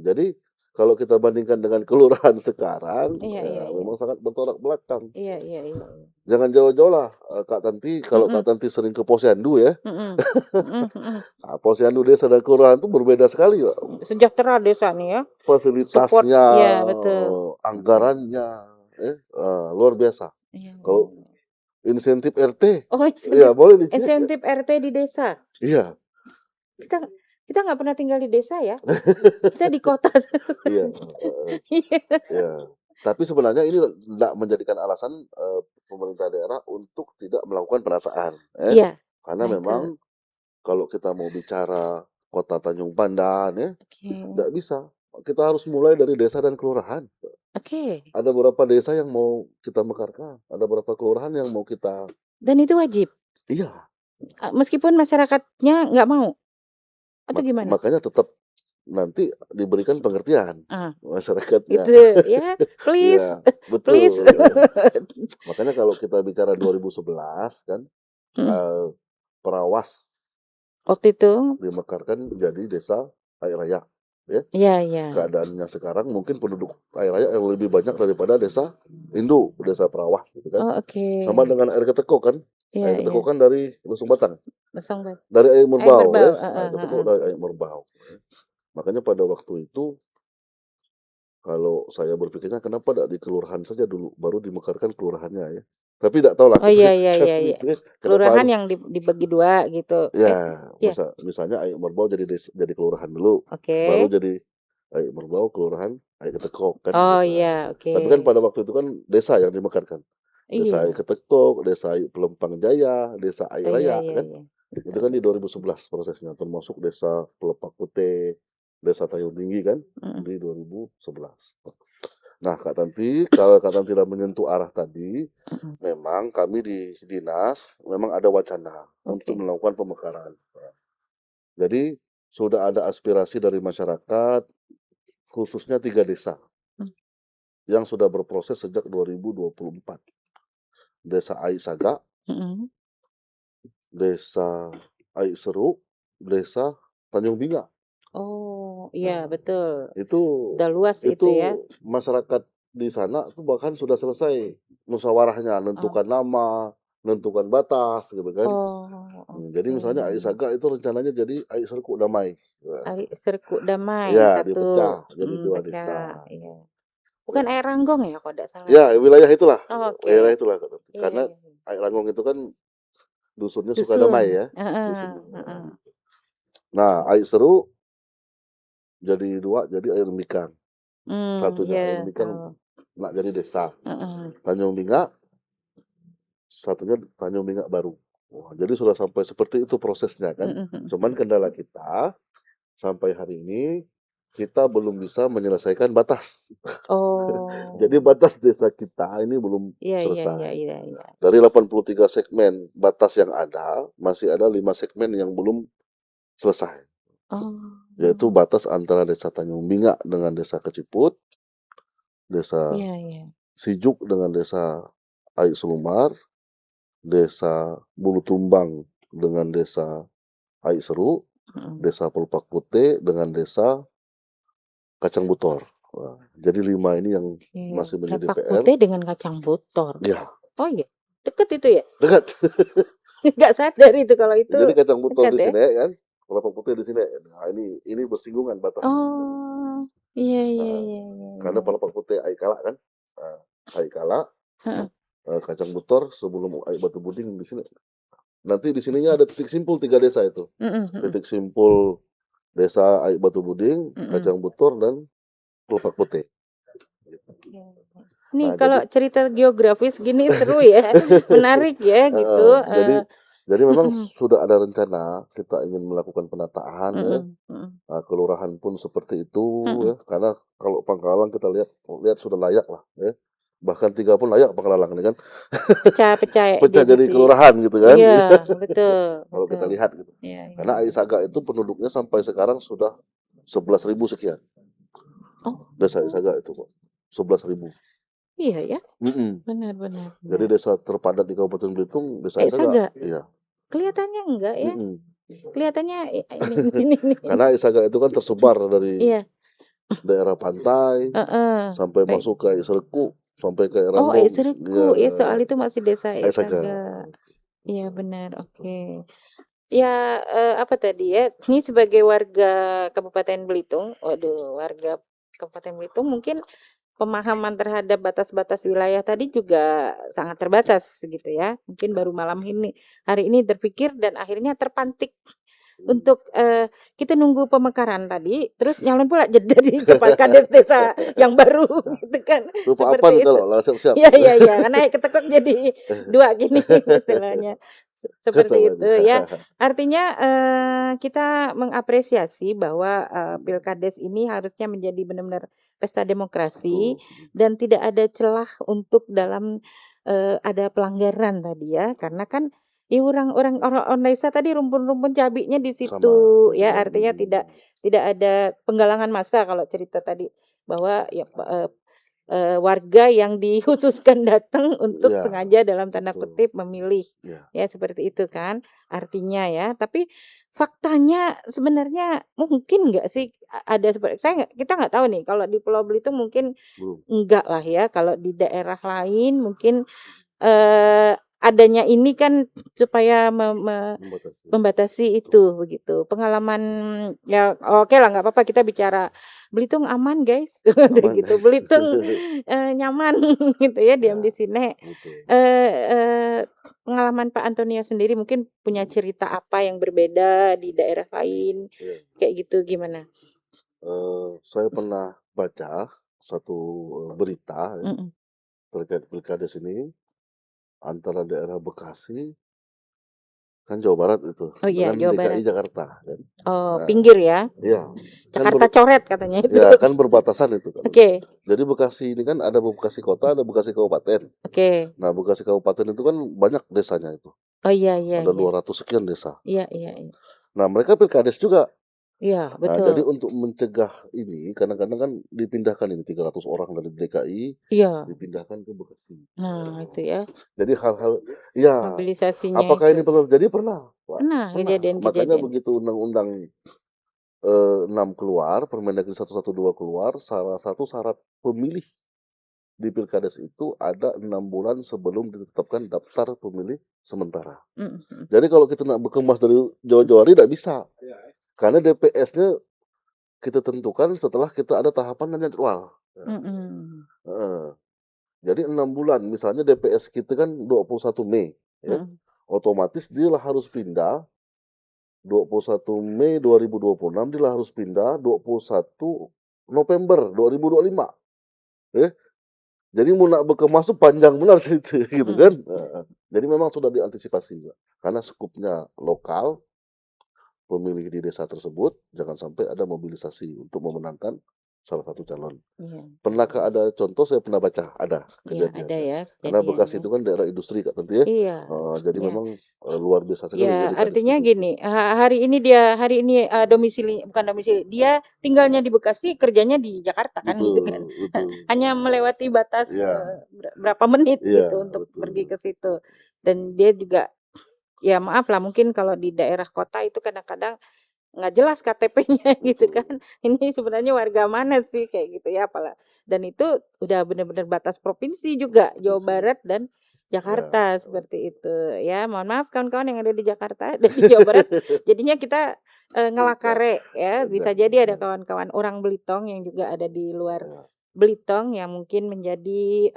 Jadi kalau kita bandingkan dengan kelurahan sekarang, Iya, iya, iya. memang sangat bertolak belakang. Iya, iya, iya. Jangan jauh-jauh lah, Kak Tanti, kalau Kak Tanti sering ke Posyandu ya, Mhm. Mhm, mhm. Posyandu desa dan kelurahan itu berbeda sekali, Pak. Sejahtera desa nih ya. Support, Fasilitasnya, ya betul. anggarannya, luar biasa. Iya, Kalau iya. insentif RT, Oh, ya boleh dicek. insentif RT di desa. Iya, Kita kita nggak pernah tinggal di desa ya. Kita di kota. iya, iya. Tapi sebenarnya ini tidak menjadikan alasan pemerintah daerah untuk tidak melakukan penataan, Iya. karena Nah, itu. memang kalau kita mau bicara kota Tanjung Pandan ya, Oke. tidak bisa. Kita harus mulai dari desa dan kelurahan. Oke. Ada beberapa desa yang mau kita mekarkan, ada beberapa kelurahan yang mau kita. Dan itu wajib. Iya. Meskipun masyarakatnya nggak mau atau gimana? Makanya tetap nanti diberikan pengertian masyarakatnya. Itu ya, please, Ya, betul. please. Makanya kalau kita bicara 2011 kan, Perawas Waktu itu dimekarkan jadi desa air raya. Ya. Iya, iya. Keadaannya sekarang mungkin penduduk air raya yang lebih banyak daripada desa Indo, desa Perawas gitu kan. Oh, oke. Sama dengan air ketekok kan. Iya, Air ketekok kan dari Lusung Batang. Dari air merbau ya. Air ketekok dari air merbau. Makanya pada waktu itu kalau saya berpikirnya kenapa tidak di kelurahan saja dulu, baru dimekarkan kelurahannya ya. Tapi tidak tahu lah. Oh iya. Kelurahan yang dibagi dua gitu. Ya, misalnya Aik Merbau jadi kelurahan dulu. Oke. Baru jadi Aik Merbau kelurahan Aik Ketekok kan. Oh gitu. iya, oke. Tapi kan pada waktu itu kan desa yang dimekarkan. Desa Iya. Aik Ketekok, desa Aik Pelempang Jaya, desa Aik Raya Iya, kan. iya. Itu kan di 2011 prosesnya, termasuk desa Pelepak Putih, desa Tanjung Tinggi kan di 2011. Nah, Kak Tanti, kalau Kak Tanti tidak menyentuh arah tadi, memang kami di dinas memang ada wacana untuk melakukan pemekaran. Jadi sudah ada aspirasi dari masyarakat, khususnya 3 desa yang sudah berproses sejak 2024. Desa Aik Saga, Desa Aik Seru, Desa Tanjung Binga. Oh, iya betul. Itu udah luas itu ya. Masyarakat di sana tuh bahkan sudah selesai musyawarahnya, menentukan nama, menentukan batas gitu kan. Jadi misalnya Aik Saga itu rencananya jadi Aik Serku Damai. Aik Serku Damai Ya, satu. dipecah jadi 2 desa. Iya. Bukan Air Ranggong ya kalau tidak salah. Ya, wilayah itulah. Okay. Wilayah itulah. Iya, karena Air Ranggong itu kan dusunnya Sukadamai ya. Nah, Aik Seru jadi 2 jadi Air Mikang. Satunya Air Mikang nak jadi desa. Tanjung Binga satunya Tanjung Binga baru. Jadi sudah sampai seperti itu prosesnya kan. Cuman kendala kita sampai hari ini kita belum bisa menyelesaikan batas. Jadi batas desa kita ini belum selesai. Iya. Dari 83 segmen batas yang ada, masih ada 5 segmen yang belum selesai. Yaitu batas antara desa Tanjung Binga dengan desa Keciput, desa Sijuk dengan desa Aik Selumar, desa Bulu Tumbang dengan desa Aik Seru, desa Pelepak Putih dengan desa Kacang Butor. Jadi 5 ini yang masih menjadi Pelepak PR. Putih dengan Kacang Butor. Ya. Oh iya, dekat itu ya? Dekat. Nggak sadar itu kalau itu. Jadi Kacang Butor di ya? sini kan, Pelepak Putih di sini. Nah, ini bersinggungan batasnya. Oh, iya. Karena Pelepak Putih Aik Kala kan. Aik Kala. Kacang Butor sebelum Aik Batu Buding di sini. Nanti di sininya ada titik simpul 3 desa itu. Titik simpul desa Aik Batu Buding, Kacang Butor dan Pelepak Putih. Nih kalau cerita geografis gini seru ya, menarik ya gitu. Jadi memang sudah ada rencana kita ingin melakukan penataan ya. Kelurahan pun seperti itu ya. Karena kalau Pangkalang kita lihat sudah layak lah ya. Bahkan 3 pun layak Pangkalang ini kan. Pecah jadi kelurahan gitu kan. Iya, betul. Kalau kita lihat gitu. Karena Aik Saga itu penduduknya sampai sekarang sudah 11.000 sekian. Desa Aik Saga itu kok 11.000. Iya ya. Benar. Jadi desa terpadat di Kabupaten Belitung desa Aik Saga. Iya. Kelihatannya enggak ya? Kelihatannya ini. Karena Aik Saga itu kan tersebar dari daerah pantai Heeh. sampai Baik. masuk ke Serku sampai ke Oh, Rambong. Sereku. Ya, soal itu masih desa Saga. Saga. Iya, benar. Oke. Ya, apa tadi ya? Ini sebagai warga Kabupaten Belitung, waduh, warga Kabupaten Belitung mungkin pemahaman terhadap batas-batas wilayah tadi juga sangat terbatas begitu ya. Mungkin baru hari ini terpikir dan akhirnya terpantik untuk kita nunggu pemekaran tadi, terus nyalon pula jadi kepala kades desa yang baru gitu kan. Lupa apa Seperti nih itu. kalau lah siap-siap. Iya, karena ketekuk jadi dua gini istilahnya. Seperti itu ya. Artinya kita mengapresiasi bahwa Pilkades ini harusnya menjadi benar-benar pesta demokrasi dan tidak ada celah untuk dalam ada pelanggaran tadi ya, karena kan orang desa tadi rumpun-rumpun cabiknya di situ ya, artinya tidak ada penggalangan massa kalau cerita tadi bahwa ya warga yang dikhususkan datang untuk Ya, sengaja dalam tanda betul. kutip memilih Ya. ya, seperti itu kan artinya ya. Tapi faktanya sebenarnya mungkin nggak sih ada seperti kita nggak tahu nih kalau di Pulau Belitung mungkin Belum. enggak lah ya, kalau di daerah lain mungkin adanya ini kan supaya membatasi itu begitu. Pengalaman ya oke lah, nggak apa-apa kita bicara Belitung aman guys, Aman, gitu. guys. Belitung nyaman gitu ya, diam di sini. Pengalaman Pak Antonio sendiri mungkin punya cerita apa yang berbeda di daerah lain kayak gitu, gimana? Saya pernah baca satu berita terkait pilkades ini antara daerah Bekasi kan Jawa Barat itu dengan Jawa DKI Barat. Jakarta kan. Pinggir ya. Iya. Jakarta coret katanya itu. Ya kan berbatasan itu kan. Oke. Jadi Bekasi ini kan ada Bekasi kota, ada Bekasi kabupaten. Oke. Nah, Bekasi kabupaten itu kan banyak desanya itu. Oh iya. Ada 200 sekian desa. Iya. Nah, mereka pilkades juga. Iya, betul. Nah, jadi untuk mencegah ini kadang-kadang kan dipindahkan ini 300 orang dari DKI dipindahkan ke Bekasi. Nah, itu ya. Jadi hal-hal ya mobilisasinya apakah itu. ini pernah terjadi? Pernah. Kejadian. Makanya begitu undang-undang 6 keluar, Permendagri 112 keluar, salah satu syarat pemilih di Pilkades itu ada 6 bulan sebelum ditetapkan daftar pemilih sementara. Jadi kalau kita nak berkemas dari jauh-jauh hari tidak bisa. Karena DPS-nya kita tentukan setelah kita ada tahapan dan jadwal. Jadi 6 bulan, misalnya DPS kita kan 21 Mei, ya, otomatis dia lah harus pindah 21 Mei 2026, dia lah harus pindah 21 November 2025. Jadi mau nak berkemas tuh panjang benar situ, gitu kan. Jadi memang sudah diantisipasi, karena skupnya lokal, pemilih di desa tersebut, jangan sampai ada mobilisasi untuk memenangkan salah satu calon. Pernahkah ada contoh? Saya pernah baca ada kejadian. Ada ya. Karena Bekasi itu kan daerah industri Kak tentu ya. Jadi memang luar biasa sekali. Ya, artinya gini, hari ini domisili dia tinggalnya di Bekasi, kerjanya di Jakarta kan, gitu kan. Hanya melewati batas berapa menit gitu untuk pergi ke situ. Dan dia juga ya maaf lah, mungkin kalau di daerah kota itu kadang-kadang nggak jelas KTP-nya gitu kan. Ini sebenarnya warga mana sih kayak gitu ya, apalah. Dan itu udah benar-benar batas provinsi juga, Jawa Barat dan Jakarta seperti itu ya. Mohon maaf kawan-kawan yang ada di Jakarta dan di Jawa Barat. Jadinya kita ngelakare ya. Bisa jadi ada kawan-kawan orang Belitung yang juga ada di luar Belitung yang mungkin menjadi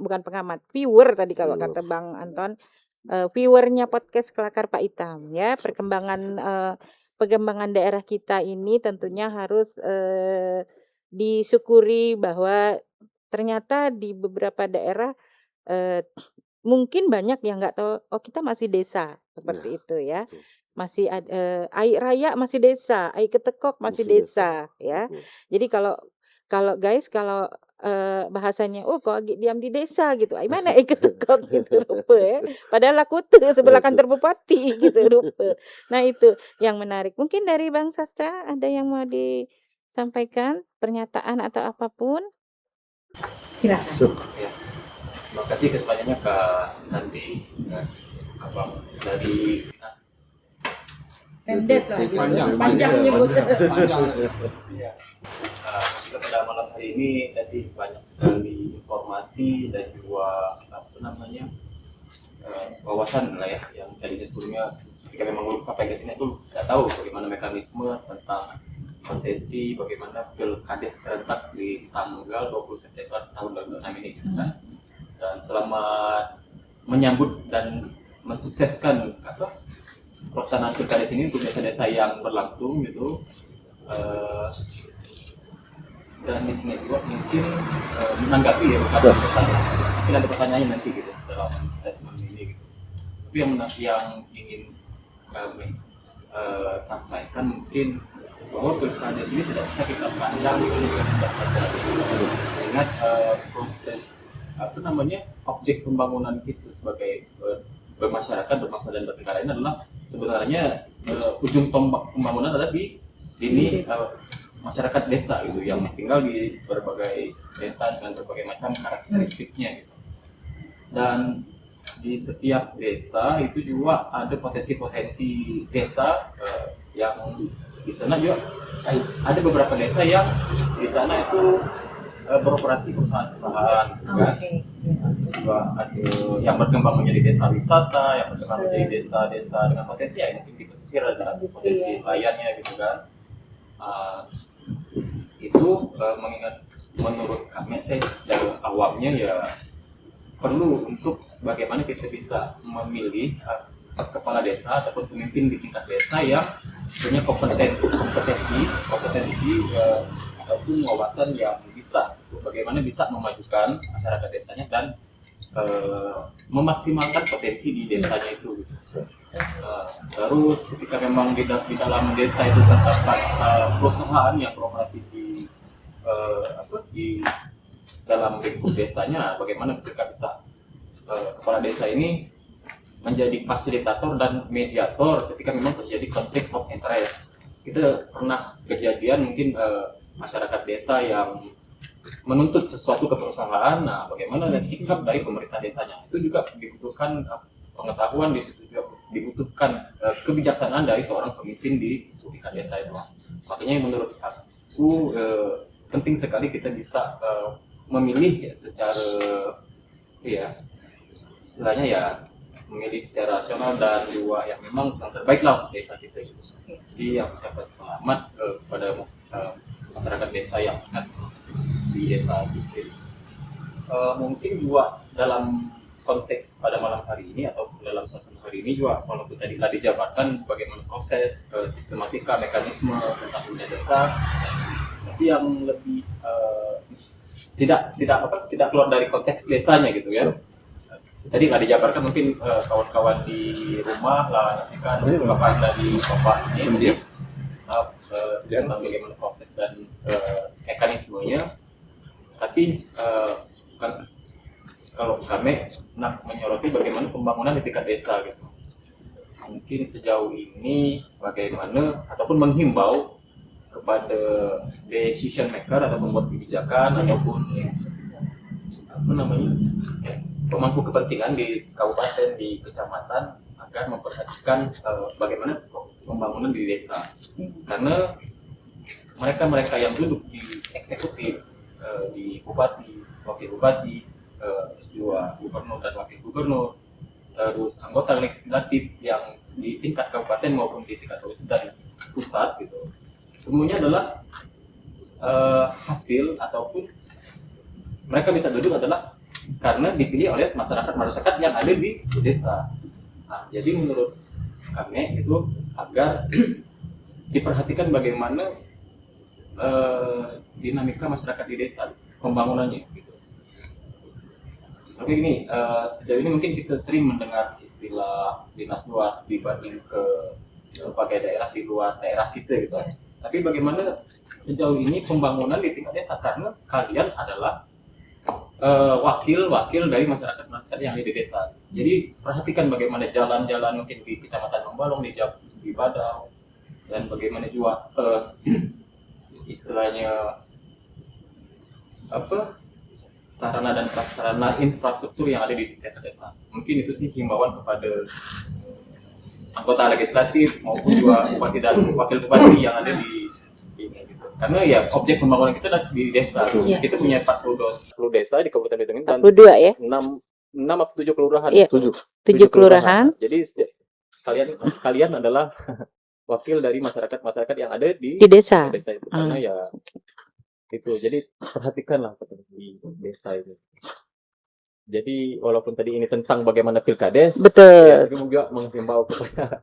bukan pengamat, viewer tadi kalau kata Bang Anton. Viewernya podcast Kelakar Pak Itam ya. Perkembangan daerah kita ini tentunya harus disyukuri bahwa ternyata di beberapa daerah mungkin banyak yang nggak tahu, kita masih desa seperti itu ya. Masih ada air raya masih desa, air ketekok masih desa ya. Jadi kalau guys bahasanya kok diam di desa gitu. Ai mana ketekok gitu rupa ya. Padahal aku tuh sebelah kantor bupati gitu rupa. Nah, itu yang menarik. Mungkin dari Bang Sastra ada yang mau disampaikan, pernyataan atau apapun? Silakan. Terima kasih kesempatannya Kak Nanti. Abang dari Pemdes lah, Panjang, panjang nyebut. panjang. Pada malam hari ini tadi banyak sekali informasi dan juga apa namanya wawasan lah ya yang tadinya sebelumnya ketika memang belum sampai ke sini tuh nggak tahu bagaimana mekanisme tentang prosesi bagaimana pilkades serentak di tanggal 20 September tahun 2006 ini gitu kan. Dan selamat menyambut dan mensukseskan apa pelaksanaan pilkades ini untuk desa-desa yang berlangsung gitu. Dan di sini juga mungkin menanggapi ya beberapa pertanyaan. Mungkin ada pertanyaan nanti gitu dalam statement ini gitu. Tapi yang ingin kami sampaikan mungkin bahwa pilkada ini tidak bisa kita pandang gitu juga sudah terjadi. Ingat proses apa namanya objek pembangunan kita sebagai bermasyarakat, berbangsa dan bernegara ini adalah sebenarnya ujung tombak pembangunan adalah di ini masyarakat desa gitu yang tinggal di berbagai desa dengan berbagai macam karakteristiknya gitu. Dan di setiap desa itu juga ada potensi-potensi desa yang di sana juga ada beberapa desa yang di sana itu beroperasi perusahaan-perusahaan kan. Juga ada yang berkembang menjadi desa wisata, yang berkembang menjadi desa-desa dengan potensi ya mungkin di pesisir ada potensi layannya gitu kan. Itu mengingat menurut kami saya secara awamnya ya perlu untuk bagaimana kita bisa memilih kepala desa ataupun pemimpin di tingkat desa yang punya kompetensi ataupun wawasan yang bisa bagaimana bisa memajukan masyarakat desanya dan memaksimalkan potensi di desanya itu gitu. Terus ketika memang di dalam desa itu terdapat perusahaan yang beroperasi di dalam lingkup desanya, bagaimana ketika bisa kepala desa ini menjadi fasilitator dan mediator ketika memang terjadi konflik of interest. Kita pernah kejadian mungkin masyarakat desa yang menuntut sesuatu ke perusahaan, nah bagaimana sikap dari pemerintah desanya itu juga dibutuhkan pengetahuan, di situ juga dibutuhkan kebijaksanaan dari seorang pemimpin di tingkat desa itu. Makanya menurut aku penting sekali kita bisa memilih ya, secara ya istilahnya ya memilih secara rasional dan juga yang memang yang terbaik lah untuk desa kita itu. Jadi yang dapat selamat kepada masyarakat desa yang di desa itu. Mungkin juga dalam konteks pada malam hari ini atau dalam suasana hari ini juga walaupun tadi telah dijabarkan bagaimana proses sistematika mekanisme tentang dunia desa, tapi yang lebih tidak keluar dari konteks desanya gitu ya. Tadi nggak dijabarkan mungkin kawan-kawan di rumah lah kan bapak dari bapak ini tentang bagaimana proses dan mekanismenya. Tapi kalau kami nak menyoroti bagaimana pembangunan di tingkat desa gitu. Mungkin sejauh ini bagaimana ataupun menghimbau kepada decision maker atau pembuat kebijakan ataupun apa namanya pemangku kepentingan di kabupaten, di kecamatan agar memperhatikan bagaimana pembangunan di desa. Karena mereka yang duduk di eksekutif, di bupati, wakil bupati, juga gubernur dan wakil gubernur, terus anggota legislatif yang di tingkat kabupaten maupun di tingkat provinsi dan pusat gitu, semuanya adalah hasil ataupun mereka bisa duduk adalah karena dipilih oleh masyarakat yang ada di desa. Nah, jadi menurut kami itu agar diperhatikan bagaimana dinamika masyarakat di desa, pembangunannya gitu. Oke gini, sejauh ini mungkin kita sering mendengar istilah dinas luas dibanding ke berbagai daerah di luar daerah kita gitu. Tapi bagaimana sejauh ini pembangunan di tingkat desa karena kalian adalah wakil dari masyarakat yang ada di desa. Jadi perhatikan bagaimana jalan-jalan mungkin di kecamatan Membalong, di Badau, dan bagaimana juga istilahnya apa sarana dan prasarana infrastruktur yang ada di tingkat desa. Mungkin itu sih himbauan kepada anggota legislatif maupun juga bupati dan wakil bupati yang ada di ini gitu. Karena ya objek pembangunan kita adalah di desa. Iya. Kita punya 40 desa di Kabupaten Belitung ini dan 42 ya? 6 atau 7 kelurahan. Iya. 7. 7 kelurahan. Jadi kalian adalah wakil dari masyarakat yang ada di Di desa. desa itu. Karena Hmm. ya itu. Jadi perhatikanlah di desa itu. Jadi walaupun tadi ini tentang bagaimana pilkades, ya, Betul. tapi juga menghimbau kepada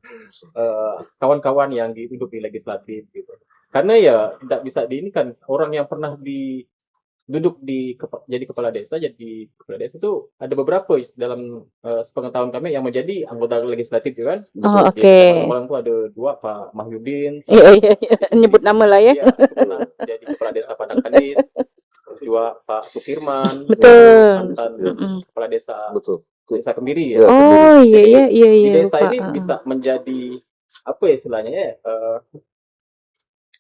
kawan-kawan yang duduk di legislatif gitu. Karena ya tidak bisa kan orang yang pernah duduk jadi kepala desa itu ada beberapa dalam sepengetahuan kami yang menjadi anggota legislatif juga kan. Oh, Di oke. orang itu ada 2, Pak Mahyudin, Iya, iya, iya. Nyebut nama lah ya. Iya, pernah jadi kepala desa Padang Kadis, terus juga Pak Sukirman, Betul. mantan Mm-mm. kepala desa Betul. Kemiri Ya, ya. Oh, iya, Jadi, iya, iya, Di iya. desa Lupa. ini bisa menjadi apa ya istilahnya ya?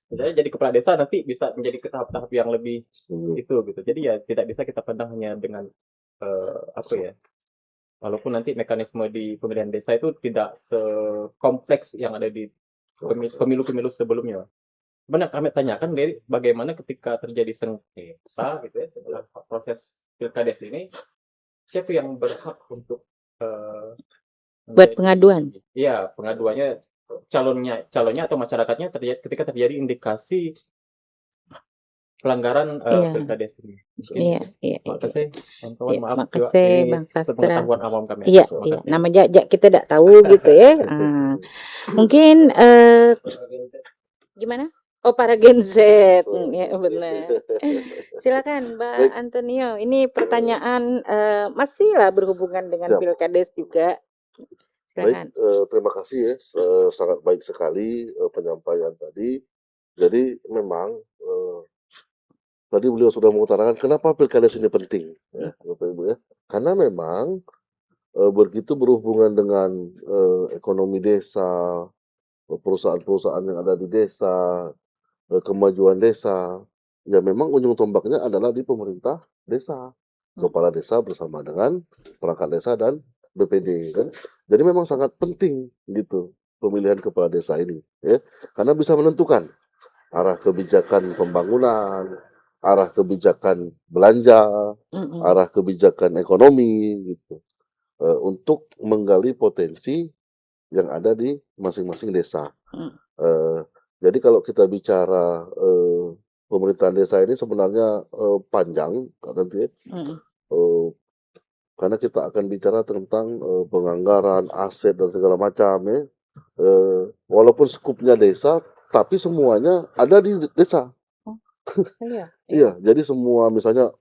Misalnya jadi kepala desa nanti bisa menjadi ke tahap-tahap yang lebih itu gitu. Jadi ya tidak bisa kita pandang hanya dengan apa ya? Walaupun nanti mekanisme di pemilihan desa itu tidak sekompleks yang ada di pemilu-pemilu sebelumnya. Cuman yang kami tanyakan dari bagaimana ketika terjadi sengketa gitu ya setelah proses pilkades ini, siapa yang berhak untuk Buat pengaduan. Iya, pengaduannya calonnya atau masyarakatnya ketika terjadi indikasi pelanggaran Iya. pilkades ini. Mungkin Iya, iya, iya. makasih, kawan-kawan, Iya, maaf juga makasih, ini Bang Sastra. sepengetahuan awam kami. Iya, Terima iya. kasih. Nama Jajak kita tidak tahu gitu ya. Mungkin gimana? Oh, para Gen Z. Ya, benar. Silakan, Mbak Baik. Antonio. Ini pertanyaan masih lah berhubungan dengan Siap. pilkades juga. Baik, Silakan. terima kasih ya, sangat baik sekali penyampaian tadi. Jadi memang tadi beliau sudah mengutarakan kenapa pilkades ini penting, ya, Bapak Ibu ya. Karena memang begitu berhubungan dengan ekonomi desa, perusahaan-perusahaan yang ada di desa, kemajuan desa, ya memang ujung tombaknya adalah di pemerintah desa, kepala desa bersama dengan perangkat desa dan BPD kan. Jadi memang sangat penting gitu pemilihan kepala desa ini ya, karena bisa menentukan arah kebijakan pembangunan, arah kebijakan belanja, Mm-mm. arah kebijakan ekonomi gitu, untuk menggali potensi yang ada di masing-masing desa. Jadi kalau kita bicara pemerintahan desa ini sebenarnya panjang nanti ya. Mm-mm. Karena kita akan bicara tentang penganggaran, aset dan segala macam ya. Walaupun skupnya desa, tapi semuanya ada di desa. Iya. Iya, jadi semua misalnya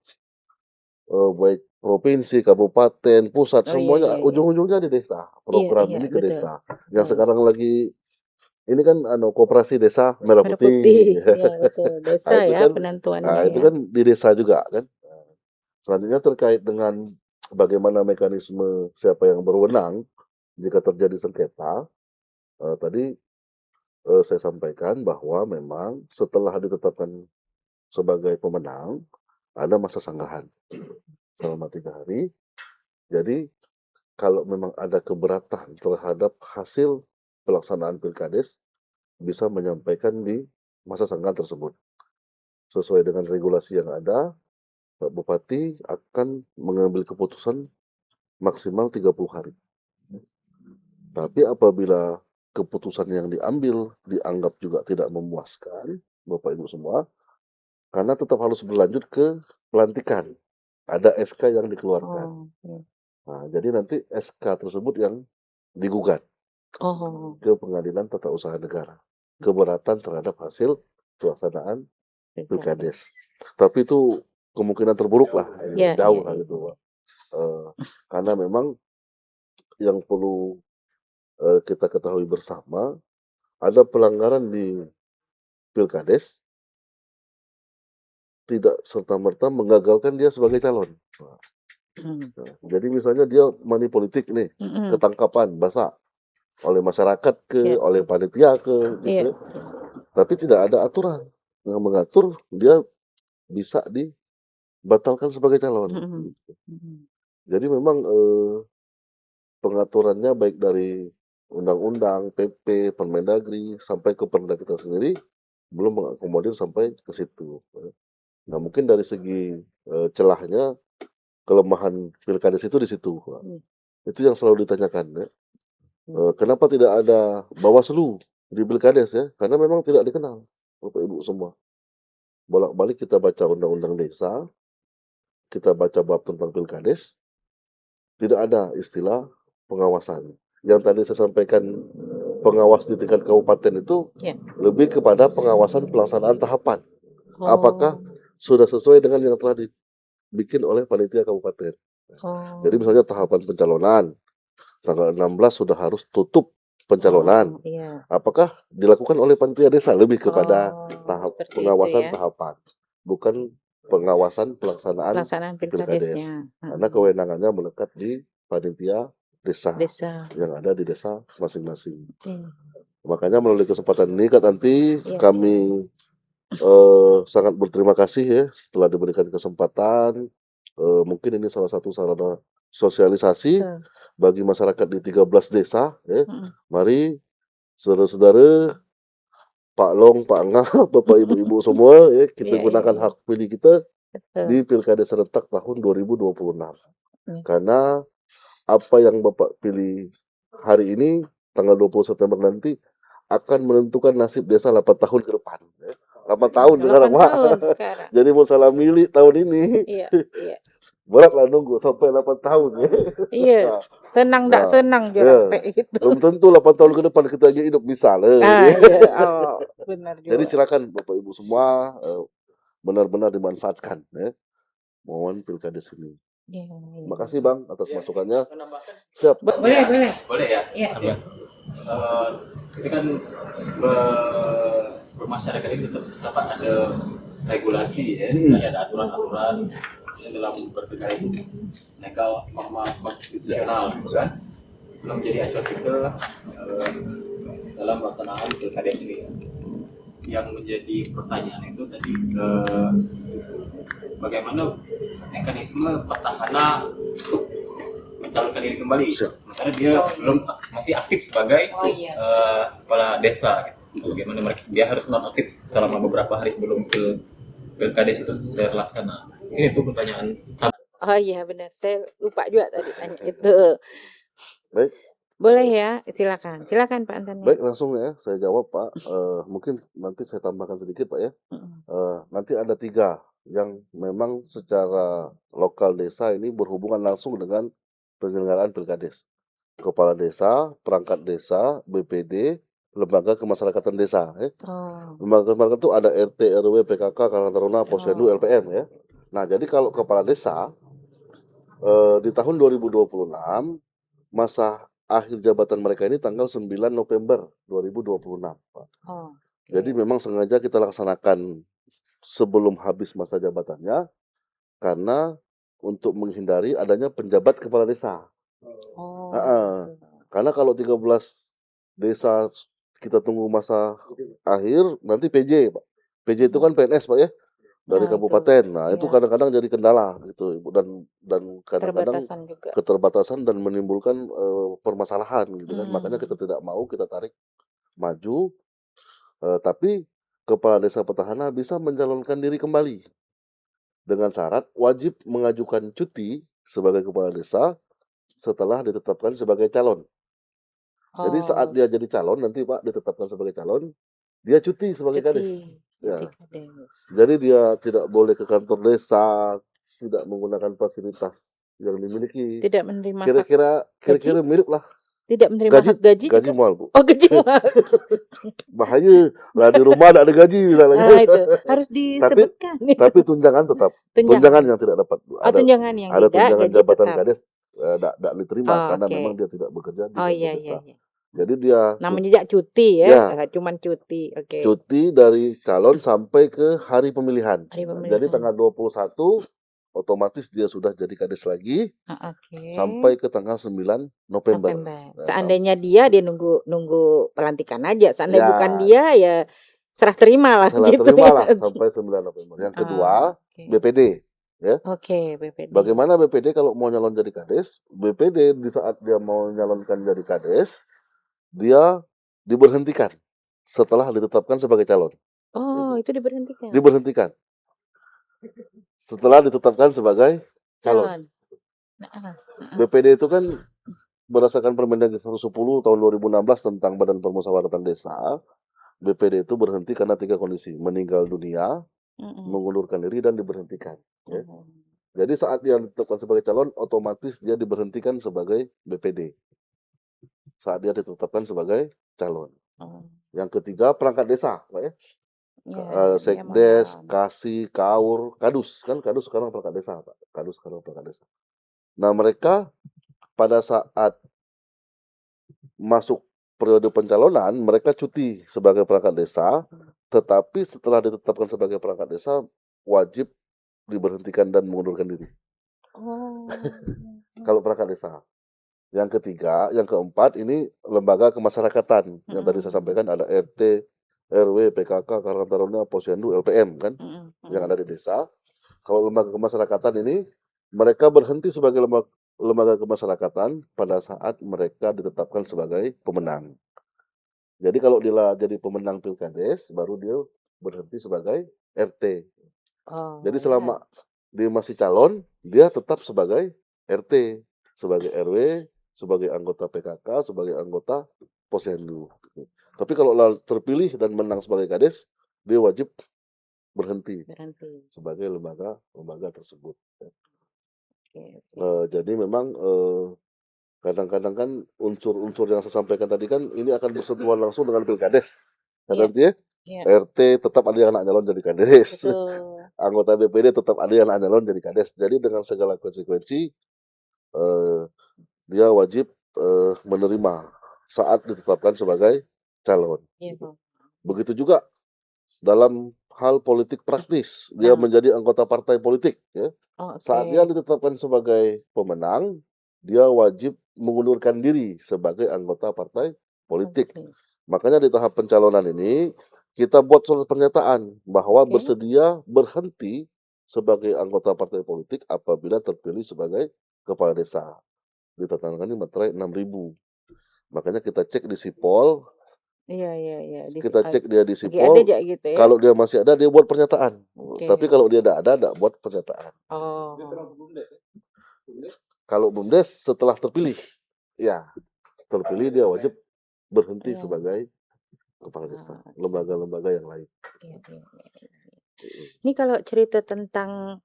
baik provinsi, kabupaten, pusat, Oh, iya, semuanya iya, iya. ujung-ujungnya di desa. Program Iya, ini ke betul. desa. Yang Betul. sekarang lagi ini kan koperasi desa Merah Merah Putih. putih. Iya, betul. Desa itu ya kan, penentuannya itu ya. kan di desa juga kan. Selanjutnya terkait dengan bagaimana mekanisme siapa yang berwenang jika terjadi sengketa. Tadi saya sampaikan bahwa memang setelah ditetapkan sebagai pemenang ada masa sanggahan selama 3 hari. Jadi kalau memang ada keberatan terhadap hasil pelaksanaan pilkades, bisa menyampaikan di masa sanggahan tersebut. Sesuai dengan regulasi yang ada, Pak Bupati akan mengambil keputusan maksimal 30 hari. Tapi apabila keputusan yang diambil dianggap juga tidak memuaskan, Bapak Ibu semua, karena tetap harus berlanjut ke pelantikan. Ada SK yang dikeluarkan. Oh, iya. Nah, jadi nanti SK tersebut yang digugat Oh, ke Pengadilan Tata Usaha Negara. Keberatan terhadap hasil pelaksanaan pilkades. Tapi itu kemungkinan terburuk lah, Iya, jauh iya, lah iya. gitu. Karena memang yang perlu kita ketahui bersama, ada pelanggaran di pilkades tidak serta-merta menggagalkan dia sebagai calon. Hmm. Jadi misalnya dia money politik nih, Mm-mm. ketangkapan basah oleh masyarakat Iya. oleh panitia gitu. Iya. Tapi tidak ada aturan yang mengatur dia bisa dibatalkan sebagai calon. Mm-mm. Mm-mm. Jadi memang pengaturannya baik dari undang-undang, PP, Permendagri, sampai ke Perda kita sendiri belum mengakomodir sampai ke situ. Nah, mungkin dari segi celahnya, kelemahan Pilkades itu di situ. Itu yang selalu ditanyakan ya. Kenapa tidak ada Bawaslu di Pilkades ya? Karena memang tidak dikenal, Bapak Ibu semua. Bolak-balik kita baca undang-undang desa, kita baca bab tentang Pilkades, tidak ada istilah pengawasan. Yang tadi saya sampaikan, pengawas di tingkat kabupaten itu lebih kepada pengawasan pelaksanaan tahapan. Apakah sudah sesuai dengan yang telah dibikin oleh panitia kabupaten. Jadi misalnya tahapan pencalonan, tanggal 16 sudah harus tutup pencalonan. Apakah dilakukan oleh panitia desa, lebih kepada pengawasan tahapan, bukan pengawasan pelaksanaan Pilkades. Karena kewenangannya melekat di panitia desa yang ada di desa masing-masing. Makanya melalui kesempatan ini Kak Tanti, kami sangat berterima kasih ya setelah diberikan kesempatan. Mungkin ini salah satu sarana sosialisasi bagi masyarakat di 13 desa ya. Mari saudara-saudara, Pak Long, Pak Ngah, Bapak Ibu-ibu semua ya, kita gunakan hak pilih kita di Pilkada serentak tahun 2026. Karena apa yang Bapak pilih hari ini tanggal 20 September nanti akan menentukan nasib desa 8 tahun ke depan ya. 8 tahun sekarang, Pak. Jadi mau salah milih tahun ini. Berat lah nunggu sampai 8 tahun ya. Iya, senang enggak senang itu. Belum tentu 8 tahun ke depan kita aja hidup bisa lah. Benar juga. Jadi silakan Bapak Ibu semua benar-benar dimanfaatkan ya. Mohon Pilkades ini. Terima kasih Bang atas masukannya. Siap. Boleh ya? Iya. Kita kan bermasyarakat itu tetap ada regulasi ya, ada aturan-aturan yang dalam berpilkada itu legal, norma konstitusional gitu kan, belum menjadi acuan kita dalam pelaksanaan pilkada ini. Yang menjadi pertanyaan itu tadi bagaimana mekanisme petahana untuk mencalonkan diri kembali, sementara dia belum masih aktif sebagai kepala desa gitu. Bagaimana dia harus nonaktif selama beberapa hari sebelum pilkades itu terlaksana. Ini tuh pertanyaan. Oh iya benar, saya lupa juga tadi tanya itu. Baik. Boleh ya, silakan Pak Antoni. Baik, langsung ya saya jawab Pak. Mungkin nanti saya tambahkan sedikit Pak ya. Nanti ada 3 yang memang secara lokal desa ini berhubungan langsung dengan penyelenggaraan Pilkades. Kepala desa, perangkat desa, BPD, lembaga kemasyarakatan desa ya. Lembaga kemasyarakatan itu ada RT, RW, PKK, Karang Taruna, Posyandu, LPM ya. Nah, jadi kalau kepala desa di tahun 2026 masa akhir jabatan mereka ini tanggal 9 November 2026, Pak. Jadi memang sengaja kita laksanakan sebelum habis masa jabatannya karena untuk menghindari adanya penjabat kepala desa. Karena kalau 13 desa kita tunggu masa akhir, nanti PJ, Pak. PJ itu kan PNS, Pak ya, dari kabupaten. Nah, itu kadang-kadang jadi kendala gitu, Ibu, dan kadang-kadang keterbatasan dan menimbulkan permasalahan gitu kan. Makanya kita tidak mau kita tarik maju, tapi kepala desa petahana bisa mencalonkan diri kembali dengan syarat wajib mengajukan cuti sebagai kepala desa setelah ditetapkan sebagai calon. Jadi saat dia jadi calon nanti Pak ditetapkan sebagai calon, dia cuti sebagai kades. Ya. Jadi dia tidak boleh ke kantor desa, tidak menggunakan fasilitas yang dimiliki. Tidak menerima kira-kira mirip lah. Tidak menerima gaji mahal, Bu. Oh, gaji mahal. Bahaya. Lah di rumah ada gaji misalnya. Itu harus disebutkan. Tapi tunjangan tetap. Tunjangan yang tidak dapat. Tunjangan yang ada tidak, tunjangan jabatan tetap. kades tidak diterima karena memang dia tidak bekerja di desa. Jadi dia namanya cuti ya, cuman cuti. Cuti dari calon sampai ke hari pemilihan. Jadi tanggal 21 otomatis dia sudah jadi kades lagi sampai ke tanggal 9 November. Nah, seandainya dia nunggu pelantikan aja, seandainya bukan dia ya serah terima lah sampai 9 November. Yang kedua, BPD ya. BPD. Bagaimana BPD kalau mau nyalon jadi kades? BPD di saat dia mau nyalonkan jadi kades, dia diberhentikan setelah ditetapkan sebagai calon. Oh, itu diberhentikan. Diberhentikan setelah ditetapkan sebagai calon. Calon. Heeh, heeh. BPD itu kan berdasarkan Permendagri 110 tahun 2016 tentang Badan Permusyawaratan Desa, BPD itu berhenti karena 3 kondisi: meninggal dunia, Mm-mm. mengundurkan diri, dan diberhentikan. Ya. Mhm. Jadi saat dia ditetapkan sebagai calon, otomatis dia diberhentikan sebagai BPD. Saat dia ditetapkan sebagai calon. Oh. Yang ketiga, perangkat desa, Pak ya. Ya, dia Sekdes, mohon. Kasih, Kaur, Kadus. Kan Kadus sekarang perangkat desa, Pak. Kadus sekarang perangkat desa. Nah, mereka pada saat masuk periode pencalonan, mereka cuti sebagai perangkat desa, tetapi setelah ditetapkan sebagai perangkat desa, wajib diberhentikan dan mengundurkan diri. Oh. Kalau perangkat desa. Yang ketiga, yang keempat, ini lembaga kemasyarakatan. Yang tadi saya sampaikan ada RT, RW, PKK, Karang Taruna, Posyandu, LPM kan, yang ada di desa. Kalau lembaga kemasyarakatan ini, mereka berhenti sebagai lembaga kemasyarakatan pada saat mereka ditetapkan sebagai pemenang. Jadi kalau dia jadi pemenang Pilkades, baru dia berhenti sebagai RT. Oh, Jadi ya. selama dia masih calon, dia tetap sebagai RT, sebagai RW, sebagai anggota PKK, sebagai anggota Posyandu. Tapi kalau terpilih dan menang sebagai Kades, dia wajib berhenti Berhenti. sebagai lembaga tersebut. Oke, oke. Jadi memang kadang-kadang kan unsur-unsur yang saya sampaikan tadi kan ini akan bersentuhan langsung dengan Pilkades. Iya, Artinya iya. RT tetap ada yang anak nyalon jadi Kades. Betul. Anggota BPD tetap ada yang anak nyalon jadi Kades. Jadi dengan segala konsekuensi dia wajib menerima saat ditetapkan sebagai calon. Iya, Gitu. Pak. Begitu juga dalam hal politik praktis, dia Nah. menjadi anggota partai politik. Ya. Oh, Saat dia oke. ditetapkan sebagai pemenang, dia wajib mengundurkan diri sebagai anggota partai politik. Oke. Makanya di tahap pencalonan ini kita buat surat pernyataan bahwa Oke. bersedia berhenti sebagai anggota partai politik apabila terpilih sebagai kepala desa. Ditetapkan di materai 6.000. Makanya kita cek di Sipol, Iya, iya, iya. kita cek dia di Lagi ada Sipol, aja gitu ya. kalau dia masih ada dia buat pernyataan. Oke. Tapi kalau dia tidak ada, tidak buat pernyataan. Oh. Kalau BUMDes setelah terpilih, ya terpilih dia wajib berhenti Iya. sebagai kepala desa. Lembaga-lembaga yang lain. Iya, iya, iya. Ini kalau cerita tentang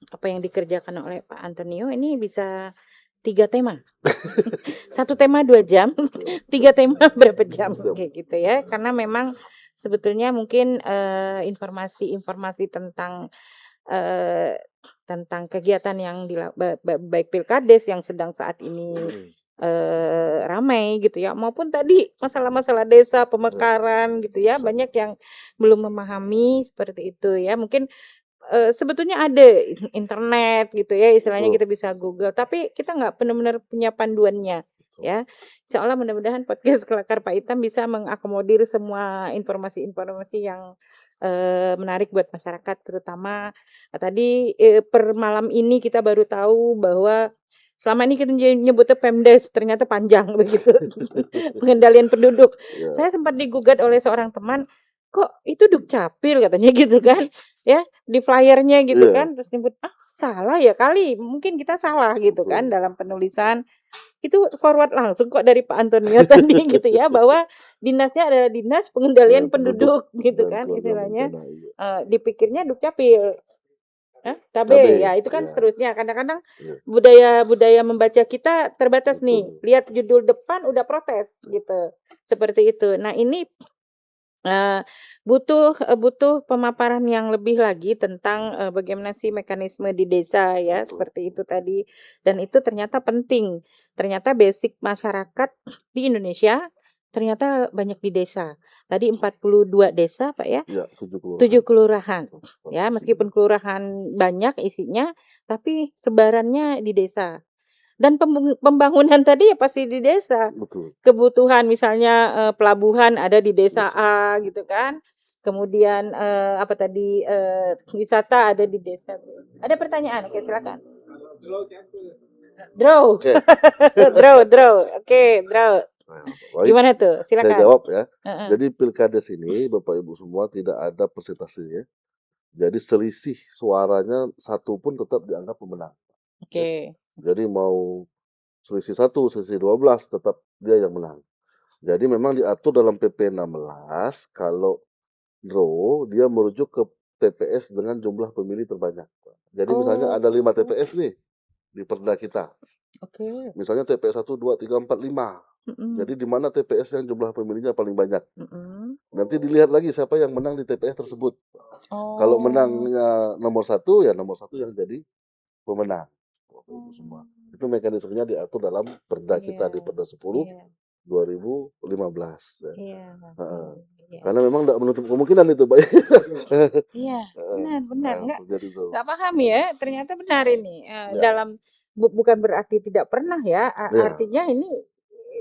apa yang dikerjakan oleh Pak Antonio ini bisa 3 tema. 1 tema 2 jam, 3 tema berapa jam kayak gitu ya. Karena memang sebetulnya mungkin informasi-informasi tentang kegiatan yang baik Pilkades yang sedang saat ini ramai gitu ya, maupun tadi masalah-masalah desa, pemekaran gitu ya, banyak yang belum memahami seperti itu ya. Mungkin sebetulnya ada internet gitu ya, istilahnya kita bisa Google, tapi kita nggak benar-benar punya panduannya ya. Insya Allah mudah-mudahan podcast Kelakar Pak Itam bisa mengakomodir semua informasi-informasi yang menarik buat masyarakat, terutama tadi per malam ini kita baru tahu bahwa selama ini kita nyebutnya Pemdes, ternyata panjang begitu. Pengendalian penduduk. Saya sempat digugat oleh seorang teman, kok itu Dukcapil katanya gitu kan, ya di flyernya gitu kan, terus nyebut salah ya kali, mungkin kita salah gitu kan dalam penulisan. Itu forward langsung kok dari Pak Antonio tadi gitu ya, bahwa dinasnya adalah Dinas Pengendalian Penduduk gitu kan istilahnya. Dipikirnya Dukcapil. KB ya itu kan seterusnya. Kadang-kadang budaya membaca kita terbatas nih. Lihat judul depan udah protes gitu. Seperti itu. Nah, ini butuh pemaparan yang lebih lagi tentang bagaimana sih mekanisme di desa ya, seperti itu tadi. Dan itu ternyata penting. Ternyata basic masyarakat di Indonesia ternyata banyak di desa. Tadi 42 desa, Pak ya? Ya, 7 kelurahan. Ya, meskipun kelurahan banyak isinya, tapi sebarannya di desa. Dan pembangunan tadi ya pasti di desa. Betul. Kebutuhan misalnya pelabuhan ada di desa A gitu kan. Kemudian wisata ada di desa B. Ada pertanyaan? Oke, silakan. Draw. Oke. Draw. Oke, draw. Nah, baik, Gimana tuh? saya Silakan. jawab ya. Heeh. Jadi pilkades ini Bapak Ibu semua tidak ada persentasenya. Jadi selisih suaranya satu pun tetap dianggap pemenang. Oke. Jadi mau selisih 1, selisih 12 tetap dia yang menang. Jadi memang diatur dalam PP 16 kalau draw dia merujuk ke TPS dengan jumlah pemilih terbanyak. Jadi misalnya ada 5 Oh. TPS nih di Perda kita. Oke. Misalnya TPS 1, 2, 3, 4, 5. Mm-mm. Jadi di mana TPS yang jumlah pemilihnya paling banyak. Mm-mm. Nanti dilihat lagi siapa yang menang di TPS tersebut. Kalau Oh. menangnya nomor 1, ya nomor 1 yang jadi pemenang. Bapak Ibu semua. Itu mekanismenya diatur dalam Perda kita di Iya. Perda 10 Iya. 2015. Ya. Iya. Heeh. Iya. Karena memang tidak menutup kemungkinan itu, Pak. Iya, Heeh. benar. Nah, terjadi itu. Nggak paham ya. Ternyata benar ini. Ya. Dalam bukan berarti tidak pernah ya. Ya, Artinya ini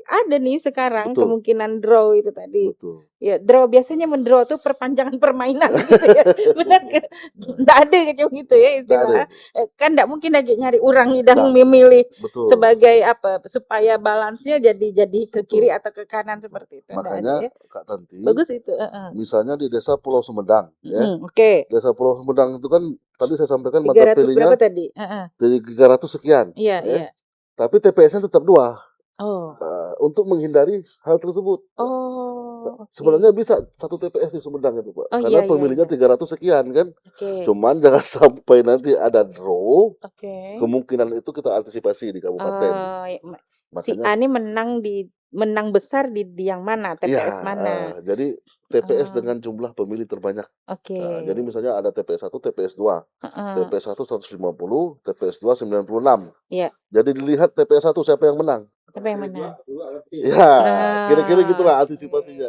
ada nih sekarang betul. kemungkinan draw itu tadi. Betul. Ya, draw biasanya mendraw tuh perpanjangan permainan gitu ya. Benar ke? Nggak ada gitu ya Nggak ada. istilah. Kan nggak mungkin aja nyari orang yang Nggak. memilih Betul. sebagai apa supaya balansnya jadi ke kiri Betul. atau ke kanan seperti itu. Nggak ada Makanya ya. Kak Tanti, Bagus itu. Heeh. misalnya di Desa Pulau Sumedang, ya. Oke. Desa Pulau Sumedang itu kan tadi saya sampaikan mata 300 pilihnya berapa tadi? Heeh. dari 300 sekian, Iya, ya. iya. Tapi TPS-nya tetap 2. Oh. Untuk menghindari hal tersebut. Oh, oke. Sebenarnya bisa 1 TPS di Sumedang itu, Pak. Oh, Karena iya. pemilihnya 300 sekian kan. Oke. Cuman jangan sampai nanti ada draw. Oke. Kemungkinan itu kita antisipasi di kabupaten. Oh, si Makanya A ini menang besar di yang mana? TPS iya, mana? jadi TPS Oh, dengan jumlah pemilih terbanyak. oke. Jadi misalnya ada TPS 1, TPS 2. Heeh. TPS 1 150, TPS 2 96. Iya. Jadi dilihat TPS 1 siapa yang menang. Siapa yang menang? Ya, kira-kira gitulah Oke. antisipasinya.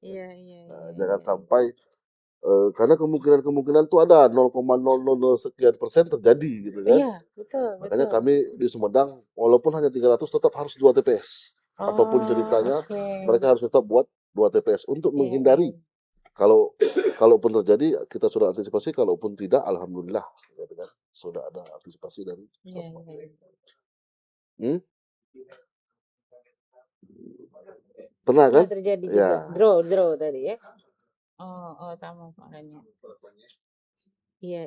Iya. Jangan sampai karena kemungkinan tuh ada 0,000 sekian persen terjadi gitu kan. Iya, betul. Makanya kami di Sumedang walaupun hanya 300 tetap harus 2 TPS. Apapun ceritanya Oke. mereka harus tetap buat 2 TPS untuk Iya, menghindari kalaupun terjadi kita sudah antisipasi, kalaupun tidak alhamdulillah gitu kan. Sudah ada antisipasi dari Iya. Hmm? Pernah kan? Pernah terjadi Ya. juga. Draw tadi ya. Oh, sama makanya. Iya.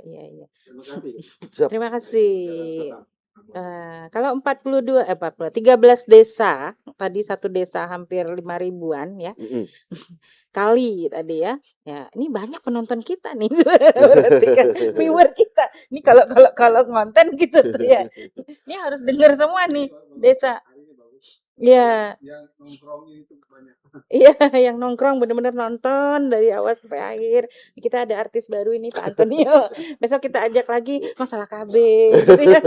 Siap. Terima kasih. Kalau 13 desa, tadi satu desa hampir 5.000-an ya, kali tadi ya. Ya, ini banyak penonton kita nih. Berarti kan viewer kita. Ini kalau ngonten gitu tuh ya. Ini harus dengar semua nih desa. Iya. Yang nongkrongnya itu banyak. Iya, yang nongkrong bener-bener nonton dari awal sampai akhir. Kita ada artis baru ini Pak Antonio. Besok kita ajak lagi masalah KB gitu ya.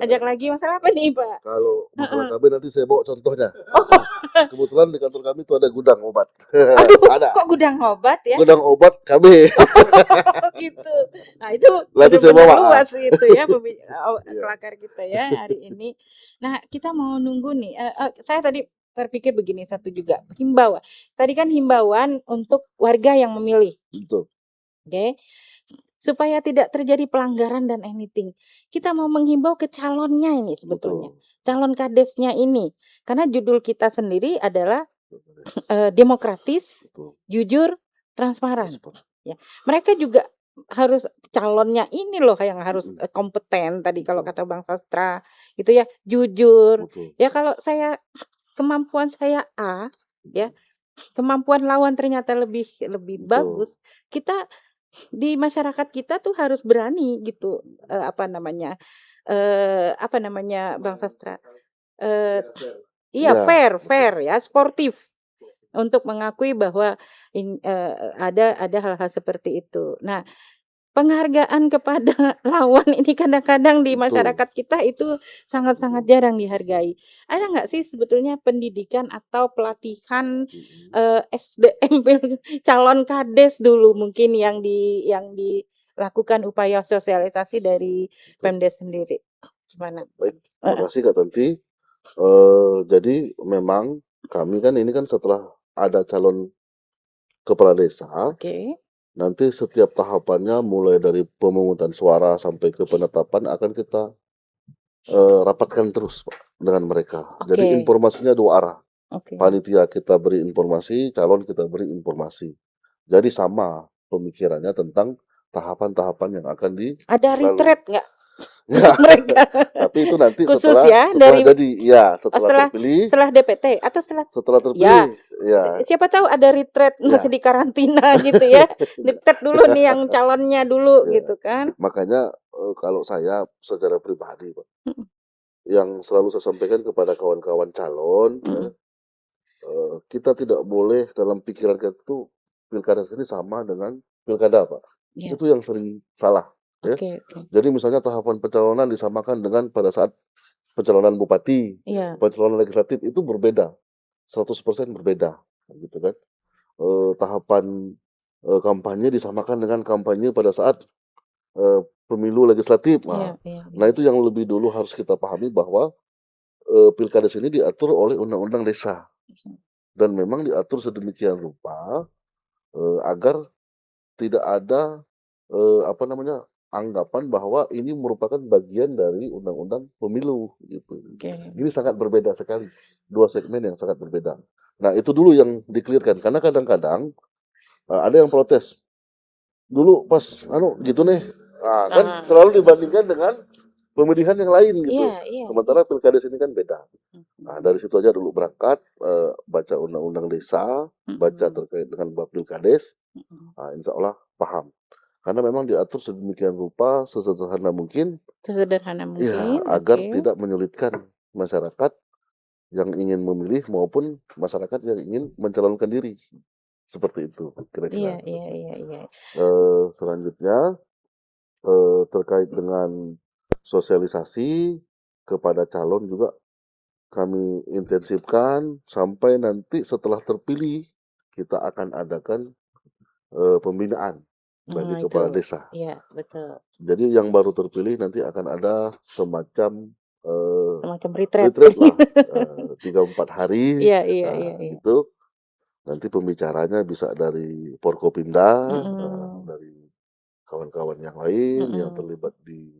Ajak lagi masalah apa nih Pak? Kalau masalah KB nanti saya bawa contohnya. Oh, Kebetulan di kantor kami itu ada gudang obat. aduh, Ada. kok gudang obat ya? Gudang obat KB. Oh, gitu. Nah, itu Nanti saya benar-benar bawa. luas itu ya Iya. kelakar kita ya hari ini. Nah, kita mau nunggu nih. Saya tadi terpikir begini satu juga, himbauan. Tadi kan himbauan untuk warga yang memilih. Betul. Oke. Supaya tidak terjadi pelanggaran dan anything. Kita mau menghimbau ke calonnya ini sebetulnya. Betul. Calon kadesnya ini. Karena judul kita sendiri adalah demokratis, Betul. jujur, transparan. Ya. Mereka juga harus calonnya ini loh yang harus kompeten tadi kalau kata Bang Sastra itu ya jujur. Betul. Ya kalau kemampuan saya A ya, kemampuan lawan ternyata lebih bagus. Kita di masyarakat kita tuh harus berani gitu Bang Sastra. Iya, fair ya, sportif untuk mengakui bahwa ada hal-hal seperti itu. Nah, penghargaan kepada lawan ini kadang-kadang di masyarakat kita itu sangat-sangat jarang dihargai. Ada nggak sih sebetulnya pendidikan atau pelatihan SDM calon kades dulu mungkin yang dilakukan upaya sosialisasi dari Pemdes sendiri? Gimana? Baik, terima kasih Kak Tanti. Jadi memang kami kan ini kan setelah ada calon kepala desa, Oke. nanti setiap tahapannya mulai dari pemungutan suara sampai ke penetapan akan kita rapatkan terus Pak, dengan mereka. Jadi Oke. informasinya dua arah. Oke. Panitia kita beri informasi, calon kita beri informasi. Jadi sama pemikirannya tentang tahapan-tahapan yang akan Ada dilalui. retreat nggak Ya, mereka? tapi itu nanti Khusus setelah ya dari jadi, ya oh, setelah terpilih, setelah DPT atau setelah setelah ya terpilih, ya, siapa tahu ada retreat masih ya, di karantina gitu ya. Retreat dulu nih yang calonnya dulu ya. gitu kan. Makanya kalau saya secara pribadi Pak, Mm, yang selalu saya sampaikan kepada kawan-kawan calon, ya, mm. kita tidak boleh dalam pikiran kita itu pilkada ini sama dengan pilkada Pak. Ya, Itu yang sering salah. Ya. oke, oke. Jadi misalnya tahapan pencalonan disamakan dengan pada saat pencalonan bupati, Iya, pencalonan legislatif itu berbeda, 100% berbeda, gitu kan. Tahapan kampanye disamakan dengan kampanye pada saat pemilu legislatif. iya, Nah, iya, nah iya. itu yang lebih dulu harus kita pahami bahwa pilkada ini diatur oleh undang-undang desa dan memang diatur sedemikian rupa agar tidak ada apa namanya anggapan bahwa ini merupakan bagian dari undang-undang pemilu gitu. Oke. Ini sangat berbeda sekali, dua segmen yang sangat berbeda. Nah itu dulu yang dikelirkan karena kadang-kadang ada yang protes dulu pas gitu nih, kan Ah, selalu dibandingkan dengan pemilihan yang lain gitu. iya, iya. Sementara pilkada ini kan beda. Nah dari situ aja dulu berangkat baca undang-undang desa, baca terkait dengan bab pilkades, insya Allah paham. Karena memang diatur sedemikian rupa, sesederhana mungkin, Sesederhana ya mungkin. agar Oke. tidak menyulitkan masyarakat yang ingin memilih maupun masyarakat yang ingin mencalonkan diri. Seperti itu Iya, kira-kira. iya, iya, iya. Selanjutnya terkait dengan sosialisasi kepada calon juga kami intensifkan sampai nanti setelah terpilih kita akan adakan pembinaan bagi kepala Itu. desa. Iya, betul. Jadi yang baru terpilih nanti akan ada semacam Semacam retreat. retreat lah 3-4 hari. Iya, iya, iya, iya. Itu nanti pembicaranya bisa dari Forkopimda, Mm-mm. dari kawan-kawan yang lain yang Mm-mm. terlibat di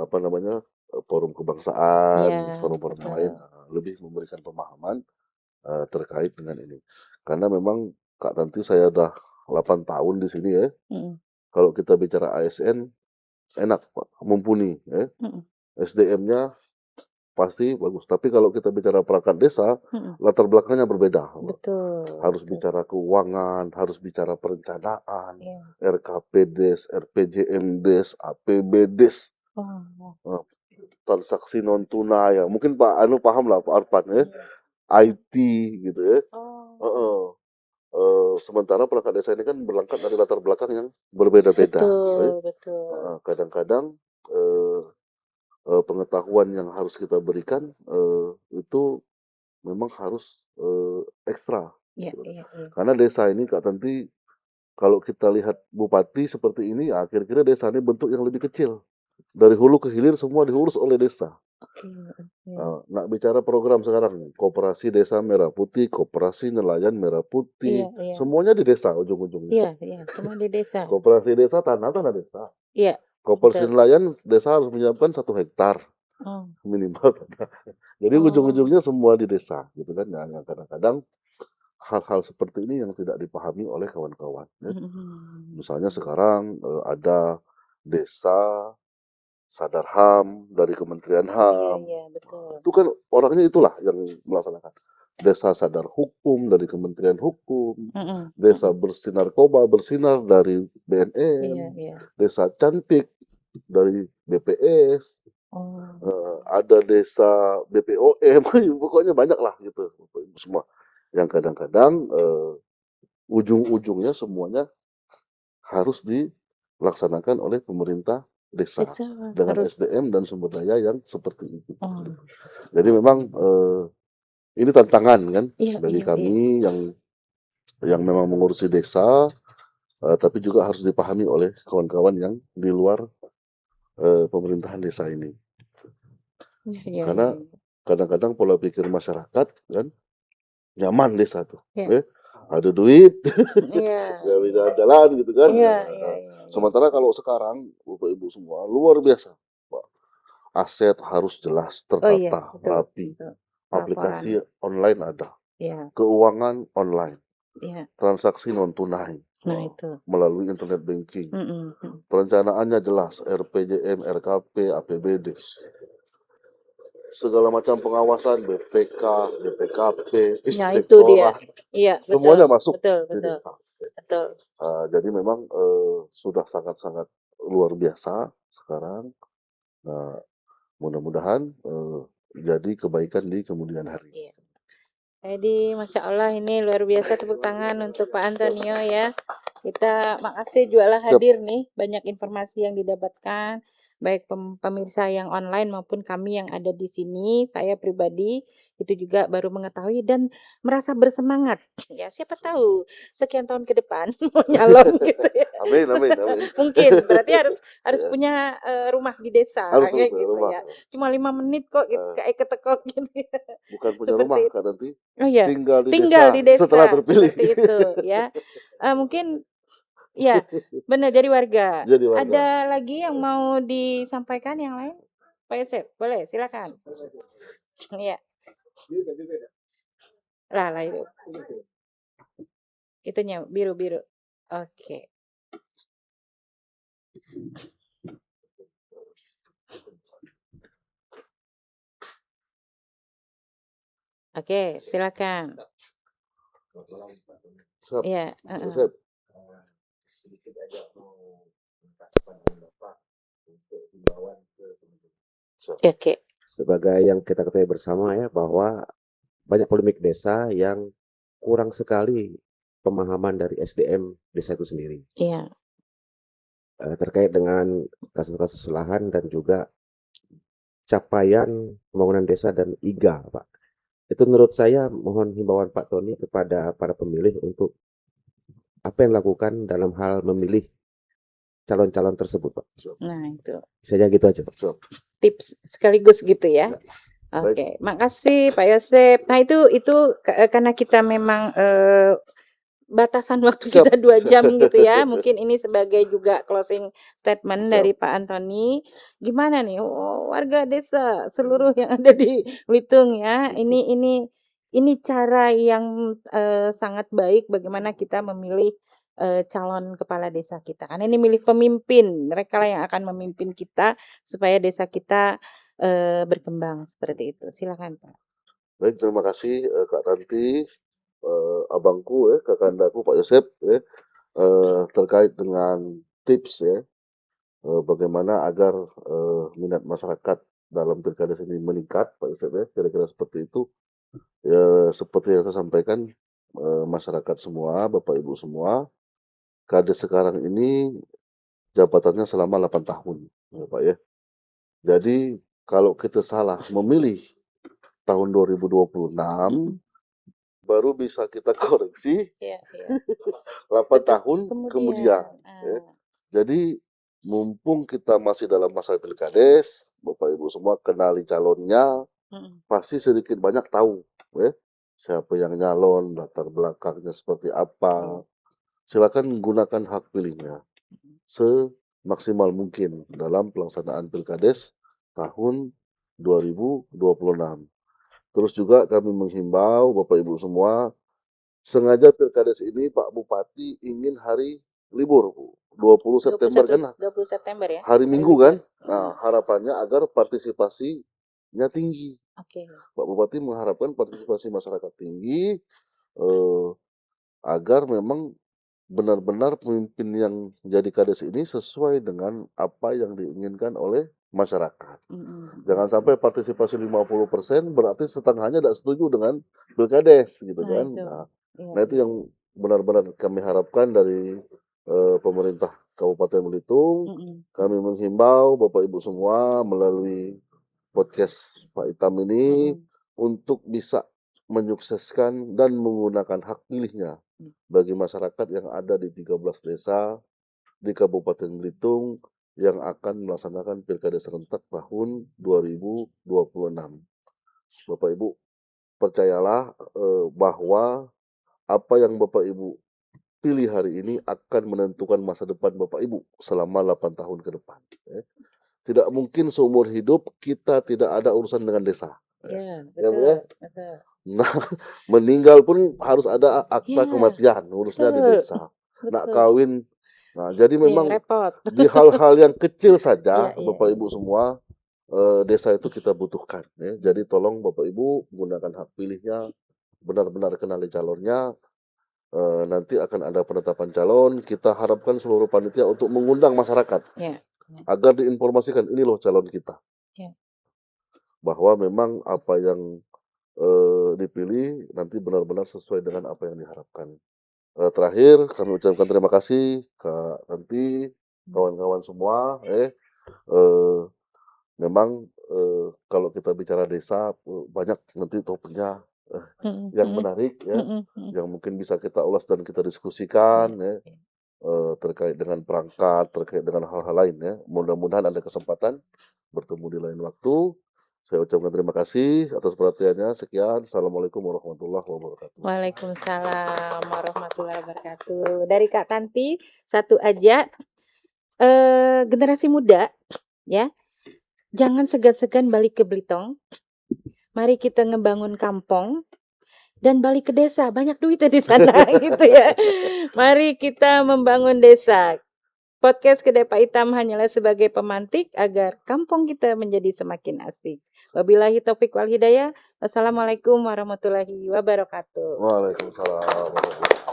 apa namanya forum kebangsaan, Iya, forum-forum yang lain betul. lebih memberikan pemahaman terkait dengan ini. Karena memang Kak Tanti saya udah 8 tahun di sini ya. Mm-mm. Kalau kita bicara ASN enak Pak, mumpuni ya. Mm-mm. SDM-nya pasti bagus. Tapi kalau kita bicara perangkat desa, Mm-mm. latar belakangnya berbeda. Betul. Harus betul. bicara keuangan, harus bicara perencanaan, Iya. RKPDes, RPJMdes, APBdes, Oh. transaksi non tunai. Ya. Mungkin Pak Anu paham lah Pak Arpan ya. IT gitu ya. Oh. Sementara perangkat desa ini kan berangkat dari latar belakang yang berbeda-beda. Betul, betul. Kadang-kadang pengetahuan yang harus kita berikan itu memang harus ekstra. Iya, Gitu. iya, iya. Karena desa ini Kak Tanti, kalau kita lihat bupati seperti ini, ya kira-kira desa ini bentuk yang lebih kecil. Dari hulu ke hilir semua diurus oleh desa. Oke, oke. Nah, bicara program sekarang, Koperasi Desa Merah Putih, Koperasi Nelayan Merah Putih, Iya, iya. semuanya di desa ujung-ujungnya. Iya, iya, semua di desa. Koperasi Desa tanah desa. Iya, Koperasi betul. Nelayan desa harus menyiapkan 1 hektar Oh. minimal. Jadi Oh. ujung-ujungnya semua di desa, gitu kan? Nah, kadang-kadang hal-hal seperti ini yang tidak dipahami oleh kawan-kawan. Ya. Misalnya sekarang ada desa sadar HAM dari Kementerian Iya, HAM. iya, betul. Itu kan orangnya itulah yang melaksanakan. Desa sadar hukum dari Kementerian Hukum. Mm-mm. Desa bersih narkoba bersinar dari Iya, BNN. iya. Desa cantik dari BPS. Oh. Ada desa BPOM. Pokoknya banyak lah gitu semua. Yang kadang-kadang ujung-ujungnya semuanya harus dilaksanakan oleh pemerintah desa Desa dengan harus. SDM dan sumber daya yang seperti itu. Oh. Jadi memang ini tantangan kan Iya, bagi iya, iya. kami yang memang mengurusi desa, tapi juga harus dipahami oleh kawan-kawan yang di luar pemerintahan desa ini. Iya, iya, Karena iya. kadang-kadang pola pikir masyarakat kan nyaman desa tuh, Iya. ada duit, Iya. nggak bisa jalan gitu kan. Iya, iya, iya. Sementara kalau sekarang Bapak Ibu semua luar biasa, Pak. aset harus jelas, Oh iya, tertata, betul, rapi. betul. Aplikasi Laporan. online ada, Iya, keuangan online, iya. transaksi non tunai Nah itu. melalui internet banking. Mm-mm, mm. Perencanaannya jelas, RPJM, RKP, APBD. Segala macam pengawasan, BPK, BPKP, Nah itu dia. inspektorat, Iya, betul, semuanya masuk betul, di betul, desa. betul. Jadi memang sudah sangat-sangat luar biasa sekarang. Nah, mudah-mudahan jadi kebaikan di kemudian hari. Iya. Jadi Masya Allah ini luar biasa, tepuk tangan untuk Pak Antonio ya. Kita makasih jualah Siap. hadir nih, banyak informasi yang didapatkan, baik pemirsa yang online maupun kami yang ada di sini. Saya pribadi itu juga baru mengetahui dan merasa bersemangat. Ya siapa tahu sekian tahun ke depan mau nyalon gitu ya. Amin, amin, amin. Mungkin berarti harus Ya, punya rumah di desa harus kayak punya gitu rumah. ya. Cuma 5 menit kok gitu, kayak ketekok gitu ya. Bukan punya Seperti rumah, itu. Kak Nanti. Oh iya, Tinggal di tinggal di desa setelah desa terpilih. seperti itu ya. Mungkin ya benar jadi warga. Jadi warga. Ada lagi yang mau disampaikan yang lain? Pak Yosef, boleh silakan. Iya, lah itu. Itunya biru-biru. Oke. Oke, silakan. Siap. Iya, Siap. Sedikit aja mau minta pandangan Bapak untuk himbauan ke teman-teman. Oke. Sebagai yang kita ketahui bersama ya bahwa banyak polemik desa yang kurang sekali pemahaman dari SDM desa itu sendiri Iya. terkait dengan kasus-kasus lahan dan juga capaian pembangunan desa dan IGA, Pak. Itu menurut saya mohon himbauan Pak Tony kepada para pemilih untuk apa yang dilakukan dalam hal memilih calon-calon tersebut, Pak. Nah, itu. Saja gitu aja, Pak. Tips sekaligus gitu ya. Oke, makasih Pak Yosef. Nah itu karena kita memang batasan waktu Siap. kita 2 jam gitu ya. Mungkin ini sebagai juga closing statement Siap. dari Pak Antoni. Gimana nih warga desa seluruh yang ada di Belitung ya. Ini cara yang sangat baik bagaimana kita memilih calon kepala desa kita. Karena ini milih pemimpin, mereka lah yang akan memimpin kita supaya desa kita berkembang seperti itu. Silakan Pak. Baik, terima kasih Kak Tanti, abangku ya, kakandaku Pak Yosef ya, terkait dengan tips ya, bagaimana agar minat masyarakat dalam pilkada ini meningkat, Pak Yosef ya, kira-kira seperti itu. Ya, seperti yang saya sampaikan, masyarakat semua, Bapak Ibu semua, Kades sekarang ini jabatannya selama 8 tahun, ya Pak ya. Jadi kalau kita salah memilih tahun 2026, baru bisa kita koreksi Iya, iya. 8 tahun kemudian. Kemudian. Ya. Jadi mumpung kita masih dalam masa pilkades, Bapak Ibu semua kenali calonnya, pasti sedikit banyak tahu ya, siapa yang nyalon, latar belakangnya seperti apa. Silakan gunakan hak pilihnya semaksimal mungkin dalam pelaksanaan pilkades tahun 2026. Terus juga kami menghimbau Bapak Ibu semua, sengaja pilkades ini Pak Bupati ingin hari libur, 20 September kan, 20 September ya. hari Minggu kan. Nah, harapannya agar partisipasinya tinggi. Oke. Pak Bupati mengharapkan partisipasi masyarakat tinggi agar memang benar-benar pemimpin yang jadi kades ini sesuai dengan apa yang diinginkan oleh masyarakat. Jangan sampai partisipasi 50% berarti setengahnya tidak setuju dengan pilkades gitu kan. Nah, itu yang benar-benar kami harapkan dari pemerintah Kabupaten Belitung. Kami menghimbau Bapak Ibu semua melalui podcast Pak Itam ini untuk bisa menyukseskan dan menggunakan hak pilihnya bagi masyarakat yang ada di 13 desa di Kabupaten Belitung yang akan melaksanakan pilkada serentak tahun 2026. Bapak Ibu, percayalah bahwa apa yang Bapak Ibu pilih hari ini akan menentukan masa depan Bapak Ibu selama 8 tahun ke depan. tidak mungkin seumur hidup kita tidak ada urusan dengan desa. Ya, Ya, Bu, ya? betul. Nah, meninggal pun harus ada akta Ya, kematian, urusnya di betul, desa. Nak betul. kawin, nah jadi Yang memang repot. di hal-hal yang kecil Iya, saja, iya, Bapak iya. Ibu semua, desa itu kita butuhkan. Ya. Jadi tolong Bapak Ibu gunakan hak pilihnya, benar-benar kenali calonnya. Nanti akan ada penetapan calon. Kita harapkan seluruh panitia untuk mengundang masyarakat Ya, agar diinformasikan ini loh calon kita, ya. bahwa memang apa yang dipilih nanti benar-benar sesuai dengan apa yang diharapkan. Terakhir kami ucapkan terima kasih Kak Tanti, kawan-kawan semua. Memang kalau kita bicara desa banyak nanti topiknya yang menarik ya, yang mungkin bisa kita ulas dan kita diskusikan ya, terkait dengan perangkat, terkait dengan hal-hal lain ya. Mudah-mudahan ada kesempatan bertemu di lain waktu. Saya ucapkan terima kasih atas perhatiannya. Sekian. Assalamualaikum warahmatullahi wabarakatuh. Waalaikumsalam warahmatullahi wabarakatuh. Dari Kak Tanti, satu aja, generasi muda, ya, jangan segan-segan balik ke Belitung. Mari kita ngebangun kampung dan balik ke desa. Banyak duitnya di sana, gitu ya. Mari kita membangun desa. Podcast Kedai Pak Itam hanyalah sebagai pemantik agar kampung kita menjadi semakin asik. Wabillahi taufiq wal hidayah. Wassalamualaikum warahmatullahi wabarakatuh. Waalaikumsalam warahmatullahi wabarakatuh.